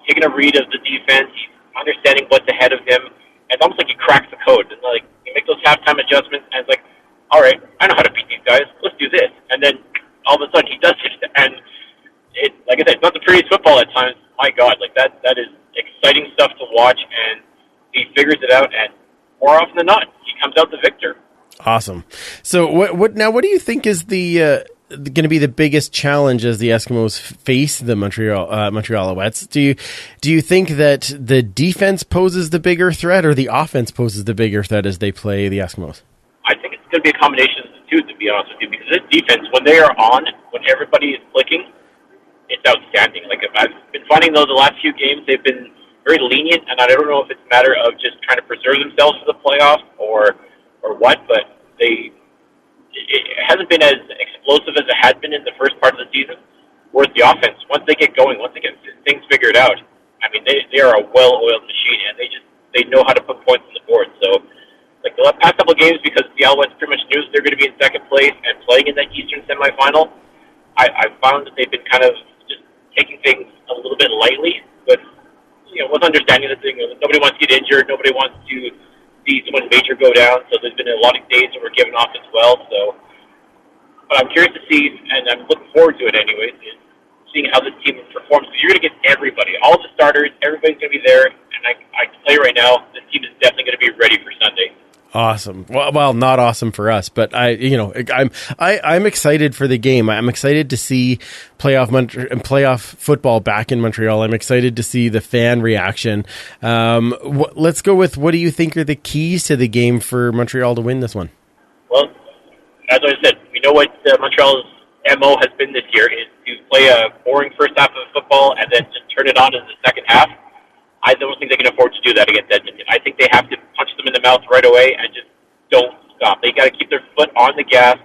taking a read of the defense. He's understanding what's ahead of him. And it's almost like he cracks the code. And like he makes those halftime adjustments, and it's like, all right, I know how to beat these guys. Let's do this. And then all of a sudden he does it. And it, like I said, it's not the prettiest football at times. My God, like that is exciting stuff to watch. And he figures it out. And more often than not, he comes out the victor. Awesome. So what do you think is the going to be the biggest challenge as the Eskimos face the Montreal Alouettes? Do you think that the defense poses the bigger threat, or the offense poses the bigger threat as they play the Eskimos? I think it's going to be a combination of the two, to be honest with you, because this defense, when they are on, when everybody is clicking, it's outstanding. Like I've been finding, though, the last few games they've been very lenient, and I don't know if it's a matter of just trying to preserve themselves for the playoffs or what, but it hasn't been as explosive as it had been in the first part of the season. Whereas the offense, once they get going, once they get things figured out, I mean, they are a well-oiled machine, and they know how to put points on the board. So, like the past couple of games, because the Alouettes pretty much knew they're going to be in second place and playing in that Eastern semifinal, I found that they've been kind of just taking things a little bit lightly, but with understanding that nobody wants to get injured, nobody wants to see someone major go down, so there's been a lot of days that were given off as well. So, but I'm curious to see, and I'm looking forward to it anyways, is seeing how this team performs. Because you're going to get everybody, all the starters, everybody's going to be there, and I can tell you right now, this team is definitely going to be ready for Sunday. Awesome. Well, not awesome for us, but I'm excited for the game. I'm excited to see playoff football back in Montreal. I'm excited to see the fan reaction. Let's go with, what do you think are the keys to the game for Montreal to win this one? Well, as I said, we know what Montreal's MO has been this year is to play a boring first half of football and then just turn it on in the second half. I don't think they can afford to do that against Edmonton. I think they have to punch them in the mouth right away and just don't stop. They got to keep their foot on the gas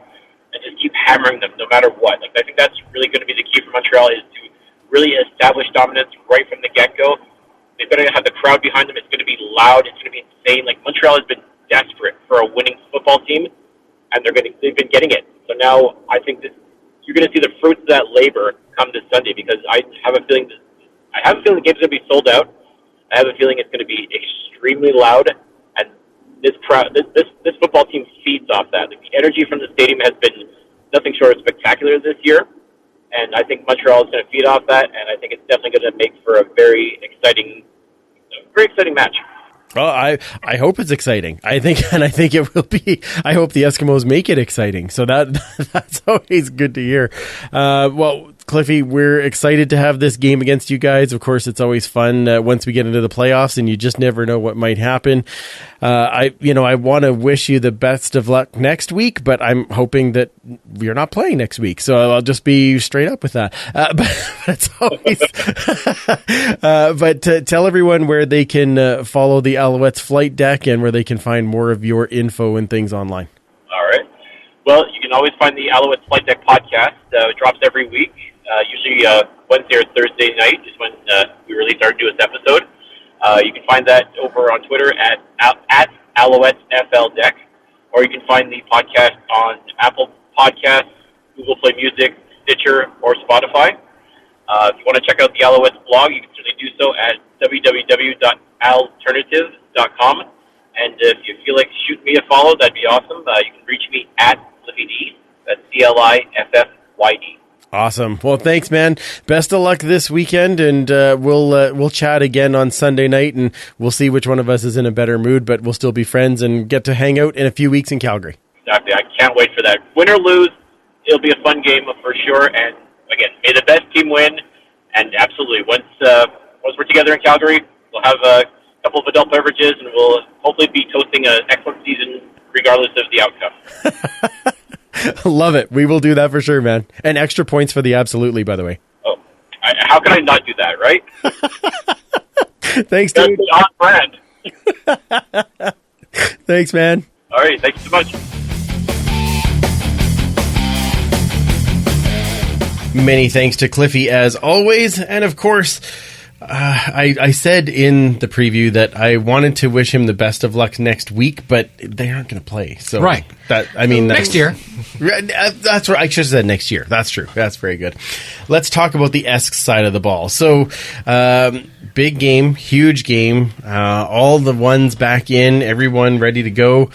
and just keep hammering them no matter what. Like I think that's really going to be the key for Montreal, is to really establish dominance right from the get-go. They better have the crowd behind them. It's going to be loud. It's going to be insane. Like Montreal has been desperate for a winning football team, and they've been getting it. So now I think you're going to see the fruits of that labor come this Sunday, because I have a feeling the game's going to be sold out. I have a feeling it's going to be extremely loud, and this football team feeds off that. Like, the energy from the stadium has been nothing short of spectacular this year, and I think Montreal is going to feed off that, and I think it's definitely going to make for a very exciting match. Well, I hope it's exciting. I think it will be. I hope the Eskimos make it exciting. So that's always good to hear. Well, Cliffy, we're excited to have this game against you guys. Of course, it's always fun once we get into the playoffs, and you just never know what might happen. I want to wish you the best of luck next week, but I'm hoping that you're not playing next week. So I'll just be straight up with that. But it's always. But tell everyone where they can follow the Alouettes flight deck and where they can find more of your info and things online. All right. Well, you can always find the Alouettes Flight Deck podcast. It drops every week. Usually Wednesday or Thursday night is when we release our newest episode. You can find that over on Twitter at Alouettes FL Deck, or you can find the podcast on Apple Podcasts, Google Play Music, Stitcher, or Spotify. If you want to check out the Alouettes blog, you can certainly do so at www.alternative.com. And if you feel like shooting me a follow, that'd be awesome. You can reach me at CliffyD. That's CliffYD. Awesome. Well, thanks, man. Best of luck this weekend, and we'll chat again on Sunday night, and we'll see which one of us is in a better mood, but we'll still be friends and get to hang out in a few weeks in Calgary. Exactly. I can't wait for that. Win or lose, it'll be a fun game for sure. And again, may the best team win. And absolutely, once we're together in Calgary, we'll have a couple of adult beverages, and we'll hopefully be toasting an excellent season regardless of the outcome. Love it. We will do that for sure, man. And extra points for the absolutely, by the way. Oh, how can I not do that, right? Thanks, dude. On brand. Thanks, man. All right. Thank you so much. Many thanks to Cliffy as always. And of course, I said in the preview that I wanted to wish him the best of luck next week, but they aren't going to play. So right. Next year. That's right. I should have said next year. That's true. That's very good. Let's talk about the Esks side of the ball. So, big game, huge game. All the ones back in, everyone ready to go.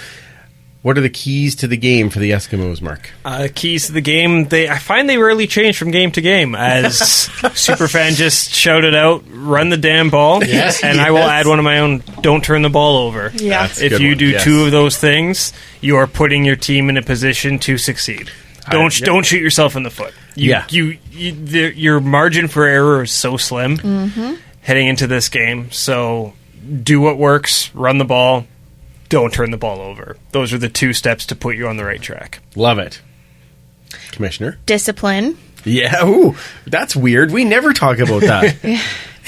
What are the keys to the game for the Eskimos, Mark? Keys to the game, I find they rarely change from game to game. As Superfan just shouted out, run the damn ball. Yes. And I will add one of my own, don't turn the ball over. Yeah. If you do two of those things, you are putting your team in a position to succeed. Don't shoot yourself in the foot. Your margin for error is so slim heading into this game. So do what works, run the ball. Don't turn the ball over. Those are the 2 steps to put you on the right track. Love it. Commissioner? Discipline. Yeah, ooh, that's weird. We never talk about that.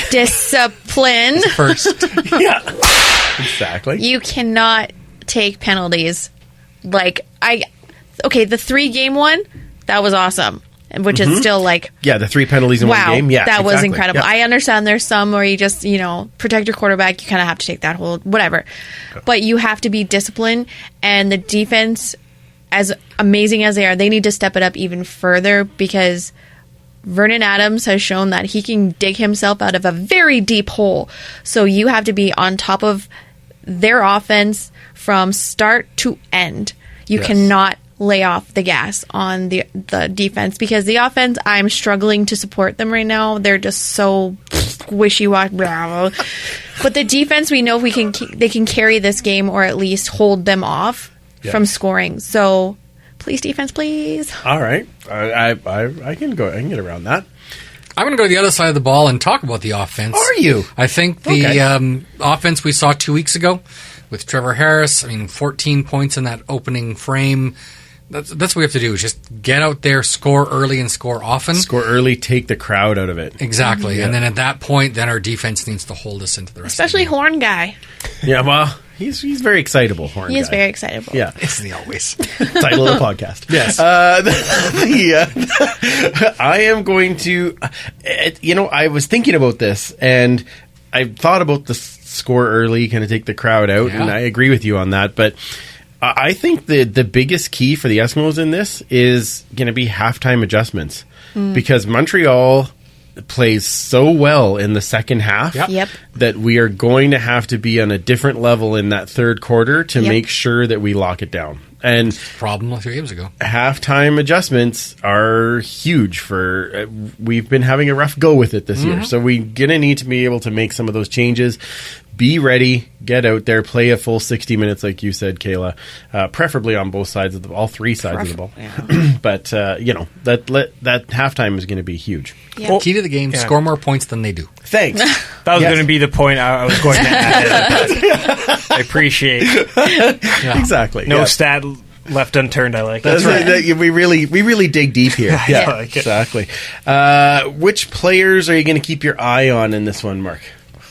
Discipline. First. Yeah, exactly. You cannot take penalties. The 3-game one, that was awesome. Which is still the 3 penalties in wow, one game. Yeah, that was exactly. incredible. Yeah. I understand there's some where you just, protect your quarterback. You kind of have to take that whole, whatever. But you have to be disciplined. And the defense, as amazing as they are, they need to step it up even further because Vernon Adams has shown that he can dig himself out of a very deep hole. So you have to be on top of their offense from start to end. You cannot lay off the gas on the defense because the offense, I'm struggling to support them right now. They're just so wishy-washy. But the defense, we know they can carry this game or at least hold them off from scoring. So please, defense, please. All right, I can get around that. I'm going to go to the other side of the ball and talk about the offense. Are you? I think the offense we saw 2 weeks ago with Trevor Harris, 14 points in that opening frame. That's what we have to do, is just get out there, score early and score often. Score early, take the crowd out of it. Exactly. And then at that point, then our defense needs to hold us into the rest Especially of the game. Horn Guy. Yeah, well, he's very excitable, Horn He is guy. very excitable. Yeah. Isn't he always? Title of the podcast. Yes. I am going to, I was thinking about this, and I thought about the score early, kind of take the crowd out, and I agree with you on that, but I think the biggest key for the Eskimos in this is going to be halftime adjustments because Montreal plays so well in the second half that we are going to have to be on a different level in that third quarter to make sure that we lock it down. And problem 3 games ago. Halftime adjustments are huge for. We've been having a rough go with it this year, so we're gonna need to be able to make some of those changes. Be ready, get out there, play a full 60 minutes, like you said, Kayla. Preferably on both sides of the all 3 sides of the ball. Yeah. But that halftime is going to be huge. Yeah. Well, key to the game: score more points than they do. Thanks. That was going to be the point I was going to add. I appreciate. Exactly. No stat left unturned. I like. That's right. We really dig deep here. Yeah, like exactly. Which players are you going to keep your eye on in this one, Mark?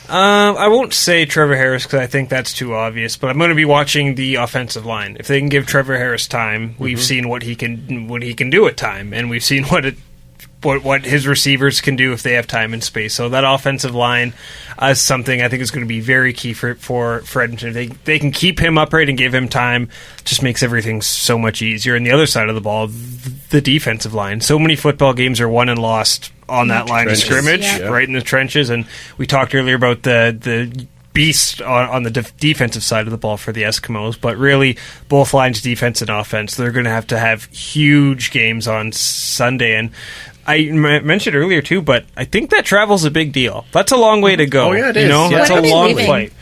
I won't say Trevor Harris because I think that's too obvious, but I'm going to be watching the offensive line. If they can give Trevor Harris time, we've seen what he can do at time, and we've seen what his receivers can do if they have time and space. So that offensive line is something I think is going to be very key for Edmonton. If they can keep him upright and give him time, just makes everything so much easier. And the other side of the ball, the defensive line. So many football games are won and lost on that line of scrimmage, right in the trenches. And we talked earlier about the beast on the defensive side of the ball for the Eskimos, but really both lines, defense and offense, they're going to have huge games on Sunday. And I mentioned earlier too, but I think that travel's a big deal. That's a long way to go. Oh yeah, it is. That's a long flight.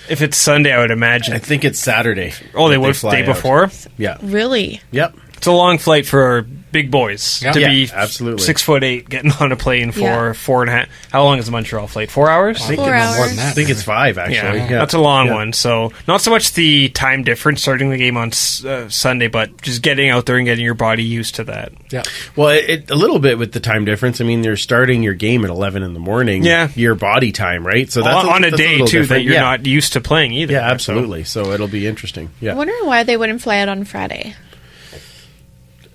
If it's Sunday, I would imagine. I think it's Saturday. Oh, they would day before? Yeah. Really? Yep. It's a long flight for big boys to be absolutely 6'8", getting on a plane for 4.5. How long is the Montreal flight? 4 hours? I think 4 hours. More than that. I think it's 5 actually. Yeah, that's a long one. So not so much the time difference starting the game on Sunday, but just getting out there and getting your body used to that. Yeah. Well, a little bit with the time difference. I mean, you're starting your game at 11 in the morning. Yeah. Your body time, right? So that's on a day too different. that you're not used to playing either. Yeah, absolutely. So it'll be interesting. Yeah. I wonder why they wouldn't fly out on Friday.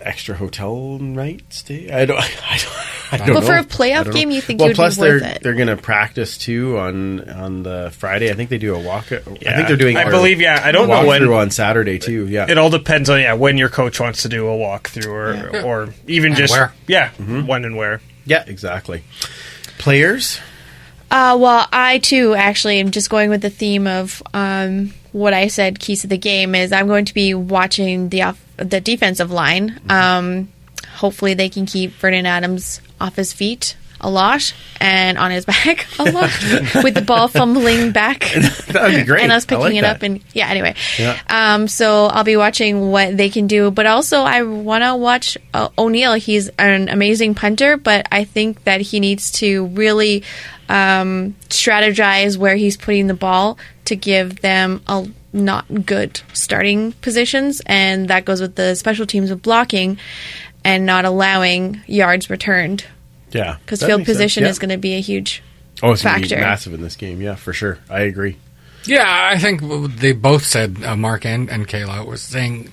Extra hotel night stay? I don't But for a playoff game, you think it would be worth it? They're going to practice too on the Friday. I think they do a walk. I think they're doing. I believe. Yeah, I don't know when on Saturday too. Yeah, it all depends on when your coach wants to do a walkthrough or even just where. When and where. Yeah, exactly. Players. Well, I too actually am just going with the theme of what I said. Keys to the game is I'm going to be watching the defensive line. Hopefully, they can keep Vernon Adams off his feet a lot and on his back a lot with the ball fumbling back. That would be great. And us picking it up. And anyway. Yeah. So I'll be watching what they can do. But also, I want to watch O'Neill. He's an amazing punter, but I think that he needs to really strategize where he's putting the ball to give them a not good starting positions. And that goes with the special teams of blocking and not allowing yards returned. Yeah. Because field position is going to be a huge factor. It's going to be massive in this game. Yeah, for sure. I agree. Yeah, I think they both said, Mark and Kayla was saying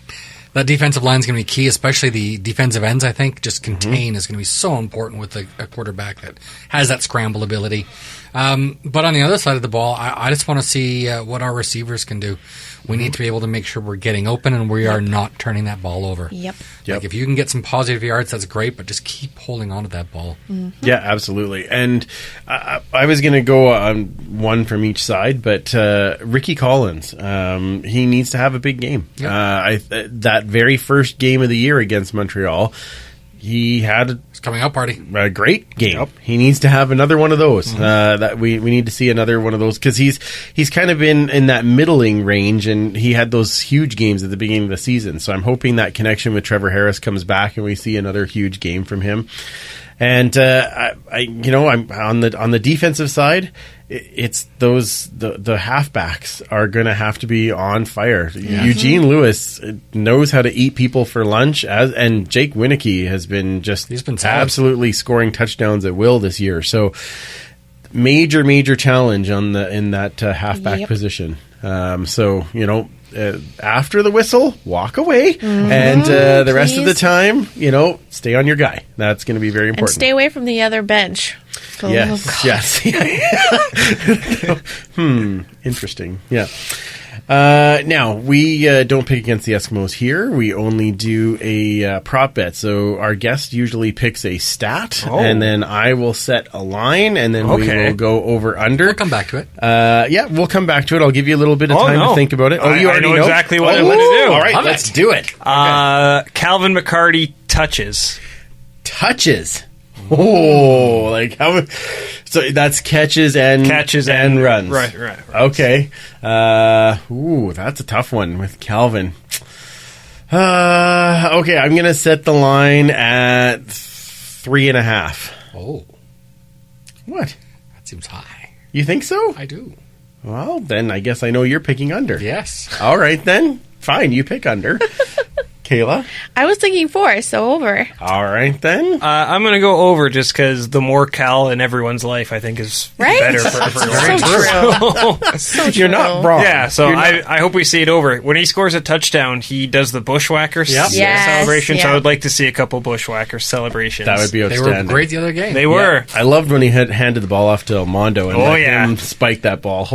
that defensive line is going to be key, especially the defensive ends, I think. Just contain is going to be so important with a quarterback that has that scramble ability. But on the other side of the ball, I just want to see what our receivers can do. We need to be able to make sure we're getting open and we are not turning that ball over. Yep. Like if you can get some positive yards, that's great, but just keep holding on to that ball. Mm-hmm. Yeah, absolutely. And I was going to go on one from each side, but Ricky Collins, he needs to have a big game. Yep. That very first game of the year against Montreal, he had coming out party. A great game. Yep. He needs to have another one of those. That we need to see another one of those because he's kind of been in that middling range, and he had those huge games at the beginning of the season. So I'm hoping that connection with Trevor Harris comes back, and we see another huge game from him. And I'm on the defensive side. It's those the halfbacks are going to have to be on fire. Yeah. Eugene Lewis knows how to eat people for lunch, and Jake Winicky has been absolutely scoring touchdowns at will this year. So major challenge in that halfback position. After the whistle, walk away, and the rest of the time, stay on your guy. That's going to be very important. And stay away from the other bench. Yes. Interesting. Yeah. Now, we don't pick against the Eskimos here. We only do a prop bet. So our guest usually picks a stat, and then I will set a line, and then we will go over under. We'll come back to it. We'll come back to it. I'll give you a little bit of time to think about it. You already know exactly what I'm going to do. All right, let's do it. Calvin McCarty touches. Oh, like how? So that's catches and runs. Right. Okay. That's a tough one with Calvin. Okay, I'm gonna set the line at 3.5. Oh, what? That seems high. You think so? I do. Well, then I guess I know you're picking under. Yes. All right, then. Fine, you pick under. Kayla? I was thinking 4, so over. All right, then. I'm going to go over just because the more Cal in everyone's life, I think, is better for everyone. So true. You're not wrong. Yeah, so I hope we see it over. When he scores a touchdown, he does the bushwhacker celebration, so I would like to see a couple bushwhacker celebrations. That would be outstanding. They were great the other game. They were. I loved when he had handed the ball off to Elmondo and let him spike that ball.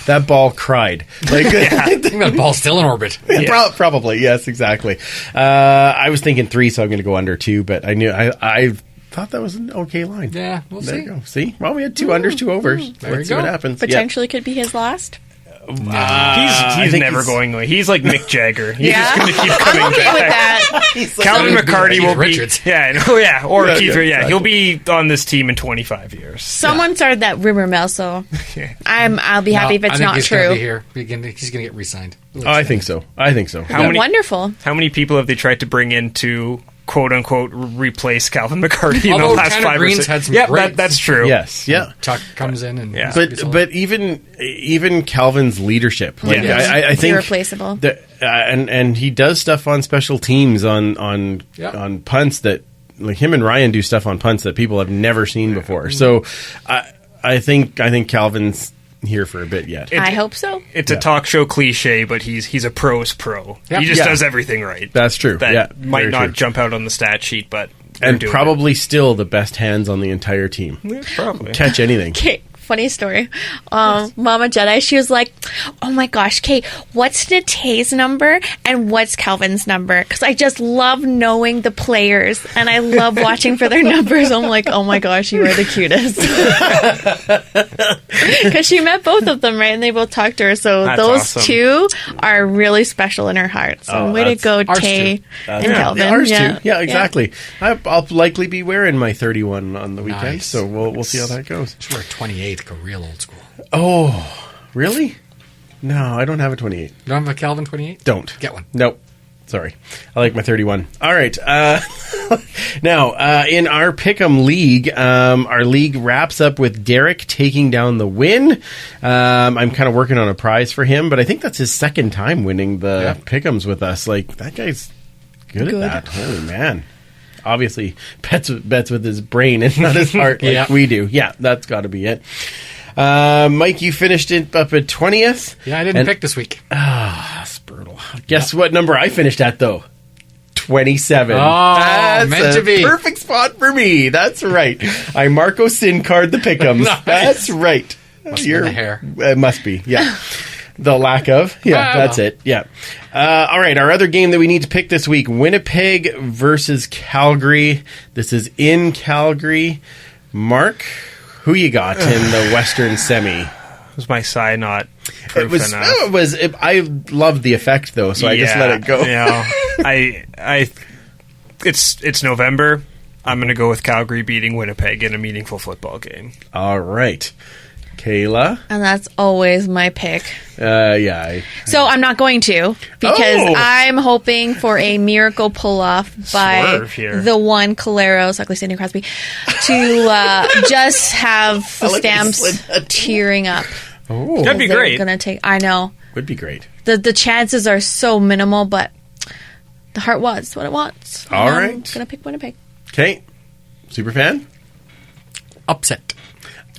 That ball cried. Like, I think that ball's still in orbit. Probably, yes, exactly. I was thinking 3, so I'm going to go under 2, but I thought that was an okay line. Yeah, we'll see. There you go. See? Well, we had 2 unders, 2 overs. Let's see what happens. Potentially could be his last. He's never going away. He's like Mick Jagger. He's just going to keep coming I'm okay back. with that. Calvin McCarty will be Richards. or Keith. Exactly. He'll be on this team in 25 years. Someone started that rumor mill, so I'll be happy if it's not he's true. Gonna be here. He's going to get re-signed. I think so. Wonderful. How many people have they tried to bring in to quote unquote replace Calvin McCarty in the last 5 or 6? Had some that's true. Yes, yeah. Tuck comes in and but even Calvin's leadership, like I think irreplaceable. And he does stuff on special teams on punts that, like, him and Ryan do stuff on punts that people have never seen before. So I think Calvin's here for a bit yet. I hope so. It's a talk show cliche, but he's a pro's pro. Yep. He just does everything right. That's true. That might not jump out on the stat sheet, but And probably still the best hands on the entire team. Yeah, probably. Catch anything. Okay, funny story. Mama Jedi, she was like, oh my gosh, Kate, what's Nate's number and what's Calvin's number? Because I just love knowing the players and I love watching for their numbers. I'm like, oh my gosh, you are the cutest. Because she met both of them, right? And they both talked to her. So That's those awesome. two are really special in her heart. So way to go, Tay and Calvin. Ours too. Yeah, exactly. Yeah. I'll likely be wearing my 31 on the weekend, Nice. so we'll see how that goes. Just wear 28, go real old school. Oh, really? No, I don't have a 28. You don't have a Calvin 28? Don't. Get one. Nope. Sorry. I like my 31. All right. Now, in our Pick'em League, our league wraps up with Derek taking down the win. I'm kind of working on a prize for him, but I think that's his second time winning the Pick'ems with us. Like, that guy's good at that. Holy man. Obviously, bets with his brain and not his heart like we do. Yeah, that's got to be it. Mike, you finished it up at 20th. Yeah, I didn't pick this week. Spurtle. Guess what number I finished at, though? 27. Oh, that's meant to be. Perfect spot for me. That's right. I Marco Sin card the Pick'ems. Nice. That's right. Must be the hair. It must be, yeah. The lack of. Yeah, that's it. Yeah. All right, our other game that we need to pick this week, Winnipeg versus Calgary. This is in Calgary. Mark, who you got in the Western Semi? It was my side not proof enough. I loved the effect, though, so I just let it go. It's November. I'm going to go with Calgary beating Winnipeg in a meaningful football game. All right. Kayla? And that's always my pick. So I'm not going to, because I'm hoping for a miracle pull-off by the one Caleros, ugly Sidney Crosby, to just have the Stamps tearing up. Oh, that'd be great. I know. Would be great. The chances are so minimal, but the heart wants what it wants. All right. I'm going to pick Winnipeg. Okay. Superfan? Upset.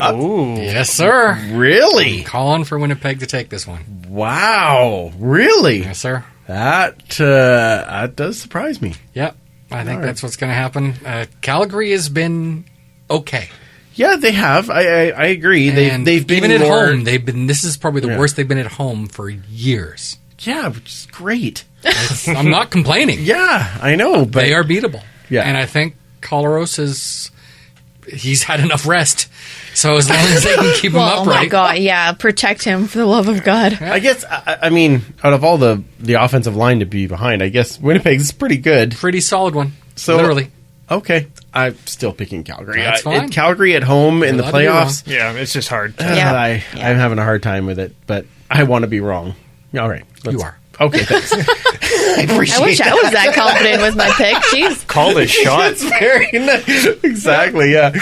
Oh, yes, sir. Really? I'm calling for Winnipeg to take this one. Wow. Really? Yes, sir. That does surprise me. Yep. I think that's what's going to happen. Calgary has been okay. Yeah, they have. I agree. They've been even at more... home. This is probably the worst they've been at home for years. Yeah, which is great. I'm not complaining. Yeah, I know, but they are beatable. Yeah, and I think Caleros he's had enough rest. So as long as they can keep him upright. Oh my God, yeah, protect him for the love of God. I guess, I mean, out of all the offensive line to be behind, I guess Winnipeg's pretty good. Pretty solid one, so, literally. Okay, I'm still picking Calgary. That's fine. Calgary at home in the playoffs. Yeah, it's just hard. I'm having a hard time with it, but I want to be wrong. All right. You are. Okay, thanks. I appreciate I wish I was that confident with my pick. Jeez. Call this shot. It's very nice. Exactly, yeah.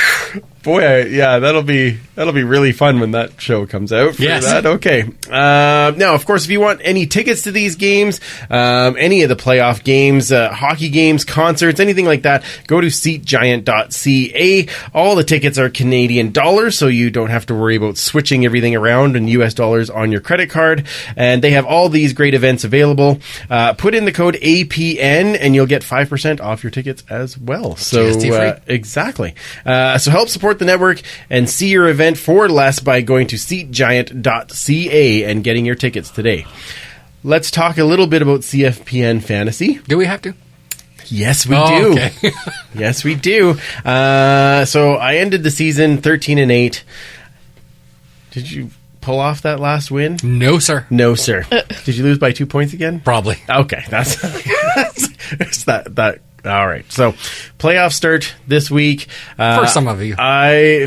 Boy, that'll be really fun when that show comes out. Yes. That. Okay. Now, of course, if you want any tickets to these games, any of the playoff games, hockey games, concerts, anything like that, go to seatgiant.ca. All the tickets are Canadian dollars, so you don't have to worry about switching everything around in US dollars on your credit card. And they have all these great events available. Put in the code APN, and you'll get 5% off your tickets as well. So exactly. So help support the network and see your event for less by going to seatgiant.ca and getting your tickets today. Let's talk a little bit about CFPN Fantasy. Do we have to? Yes, we do. Okay. Yes, we do. So I ended the season 13-8. Did you pull off that last win? No, sir. No, sir. Did you lose by 2 points again? Probably. Okay, that's that. All right. So, playoffs start this week. For some of you. I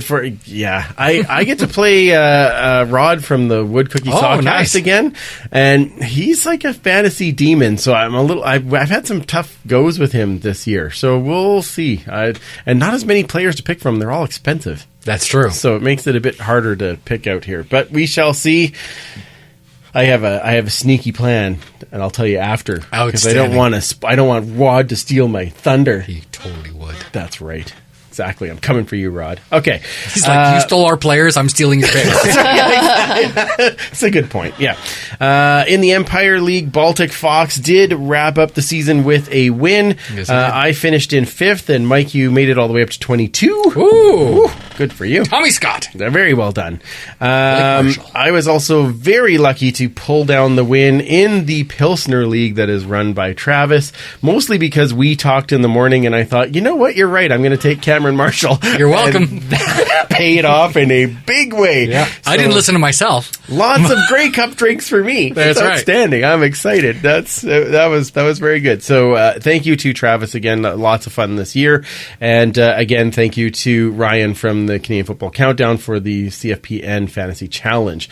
get to play Rod from the Wood Cookie Sawcast nice. again, and he's like a fantasy demon. So I've had some tough goes with him this year. So we'll see. And not as many players to pick from. They're all expensive. That's true. So it makes it a bit harder to pick out here. But we shall see. I have a sneaky plan, and I'll tell you after, because I don't want Rod to steal my thunder. He totally would. That's right. exactly. I'm coming for you, Rod. Okay. He's like, you stole our players, I'm stealing your picks. That's a good point, yeah. In the Empire League, Baltic Fox did wrap up the season with a win. Yes, I finished in 5th, and Mike, you made it all the way up to 22. Ooh. Good for you. Tommy Scott. Very well done. I was also very lucky to pull down the win in the Pilsner League that is run by Travis, mostly because we talked in the morning and I thought, you know what, you're right, I'm going to take Cameron Marshall. You're welcome. Paid off in a big way. Yeah. So, I didn't listen to myself. Lots of Grey Cup drinks for me. That's right. Outstanding. I'm excited. That was very good. So thank you to Travis again. Lots of fun this year. And again, thank you to Ryan from the Canadian Football Countdown for the CFPN Fantasy Challenge.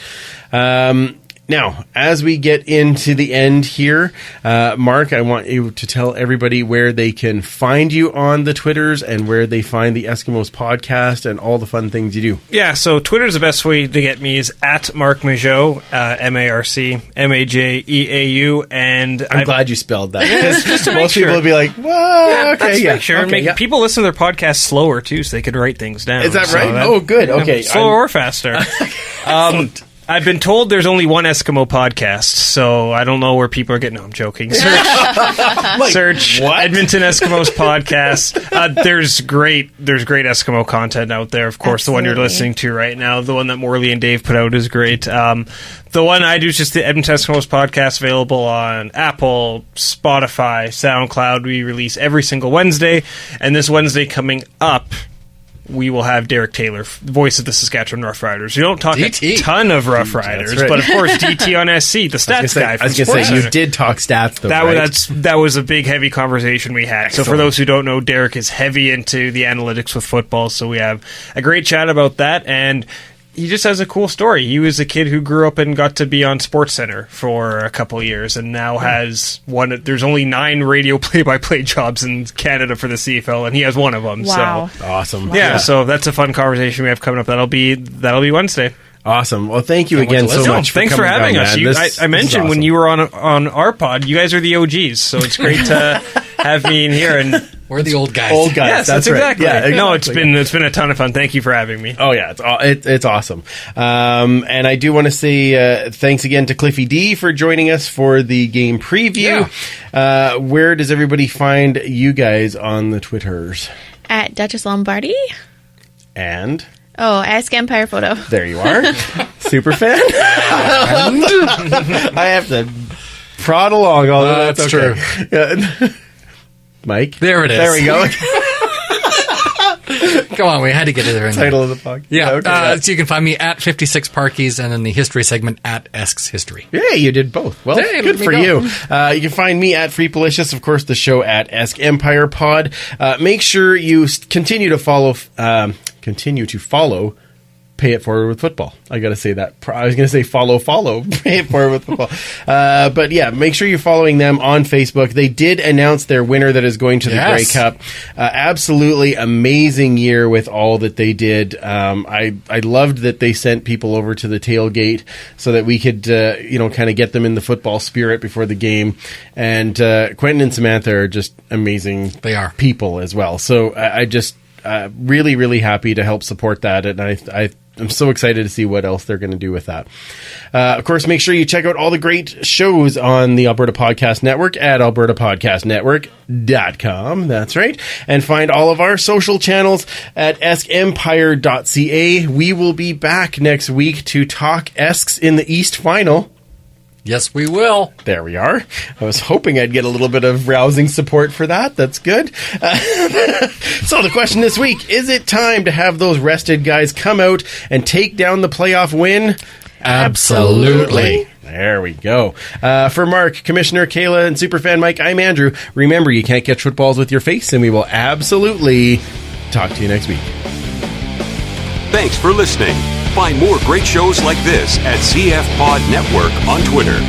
Now, as we get into the end here, Mark, I want you to tell everybody where they can find you on the Twitters and where they find the Eskimos podcast and all the fun things you do. Yeah, so Twitter's the best way to get me is at Marc Majeau, MarcMajeau, and I'm glad you spelled that. Just to most make people sure. would be like, "Well, okay, yeah, make sure. okay, yeah." People listen to their podcast slower too, so they could write things down. Is that So right? Oh, good. Okay, slower or faster. I've been told there's only one Eskimo podcast, so I don't know where people are getting. No, I'm joking. Search what? Edmonton Eskimos Podcast. There's great Eskimo content out there. Of course, Absolutely. the one you're listening to right now, the one that Morley and Dave put out is great. The one I do is just the Edmonton Eskimos Podcast, available on Apple, Spotify, SoundCloud. We release every single Wednesday, and this Wednesday coming up, we will have Derek Taylor, voice of the Saskatchewan Rough Riders. We don't talk DT. a ton of Rough Riders, right. but of course DT on SC, the stats guy. I was going to say, you did talk stats, though, That was a big, heavy conversation we had. So for those who don't know, Derek is heavy into the analytics with football, so we have a great chat about that, and he just has a cool story. He was a kid who grew up and got to be on SportsCenter for a couple of years, and now has one. There's only 9 radio play-by-play jobs in Canada for the CFL, and he has one of them. Wow. So awesome. yeah, so that's a fun conversation we have coming up. That'll be Wednesday. Awesome. Well, thank you again so much. Thanks for coming having down, us. man. I mentioned awesome. when you were on our pod, you guys are the OGs, so it's great to have me in here. And We're the old guys. Old guys. yes, that's exactly. right. Yeah, No, exactly. it's been a ton of fun. Thank you for having me. Oh yeah, it's awesome. And I do want to say thanks again to CliffyD for joining us for the game preview. Where does everybody find you guys on the Twitters? At Duchess Lombardi. And Oh, Ask Empire Photo. there you are, super fan. I have to prod along all that. That's true. Yeah. Mike, There it is. There we go. Come on, we had to get it there. Title of the podcast. Yeah, Okay. so you can find me at 56 Parkies and then the history segment at Esks History. Yeah, you did both. Well, Hey, good let me for go. you. You can find me at Freepalicious, of course, the show at Esk Empire Pod. Make sure you continue to follow. Pay It Forward with Football. I got to say that. I was going to say follow. Pay It Forward with Football. But yeah, make sure you're following them on Facebook. They did announce their winner that is going to the Grey Yes. Cup. Absolutely amazing year with all that they did. I loved that they sent people over to the tailgate so that we could, kind of get them in the football spirit before the game. And Quentin and Samantha are just amazing. They are. People as well. So I just really, really happy to help support that. And I'm so excited to see what else they're going to do with that. Of course, make sure you check out all the great shows on the Alberta Podcast Network at albertapodcastnetwork.com. That's right. And find all of our social channels at eskempire.ca. We will be back next week to talk Esks in the East Final. Yes, we will. There we are. I was hoping I'd get a little bit of rousing support for that. That's good. So the question this week, is it time to have those rested guys come out and take down the playoff win? Absolutely. There we go. For Mark, Commissioner Kayla, and Superfan Mike, I'm Andrew. Remember, you can't catch footballs with your face, and we will absolutely talk to you next week. Thanks for listening. Find more great shows like this at CF Pod Network on Twitter.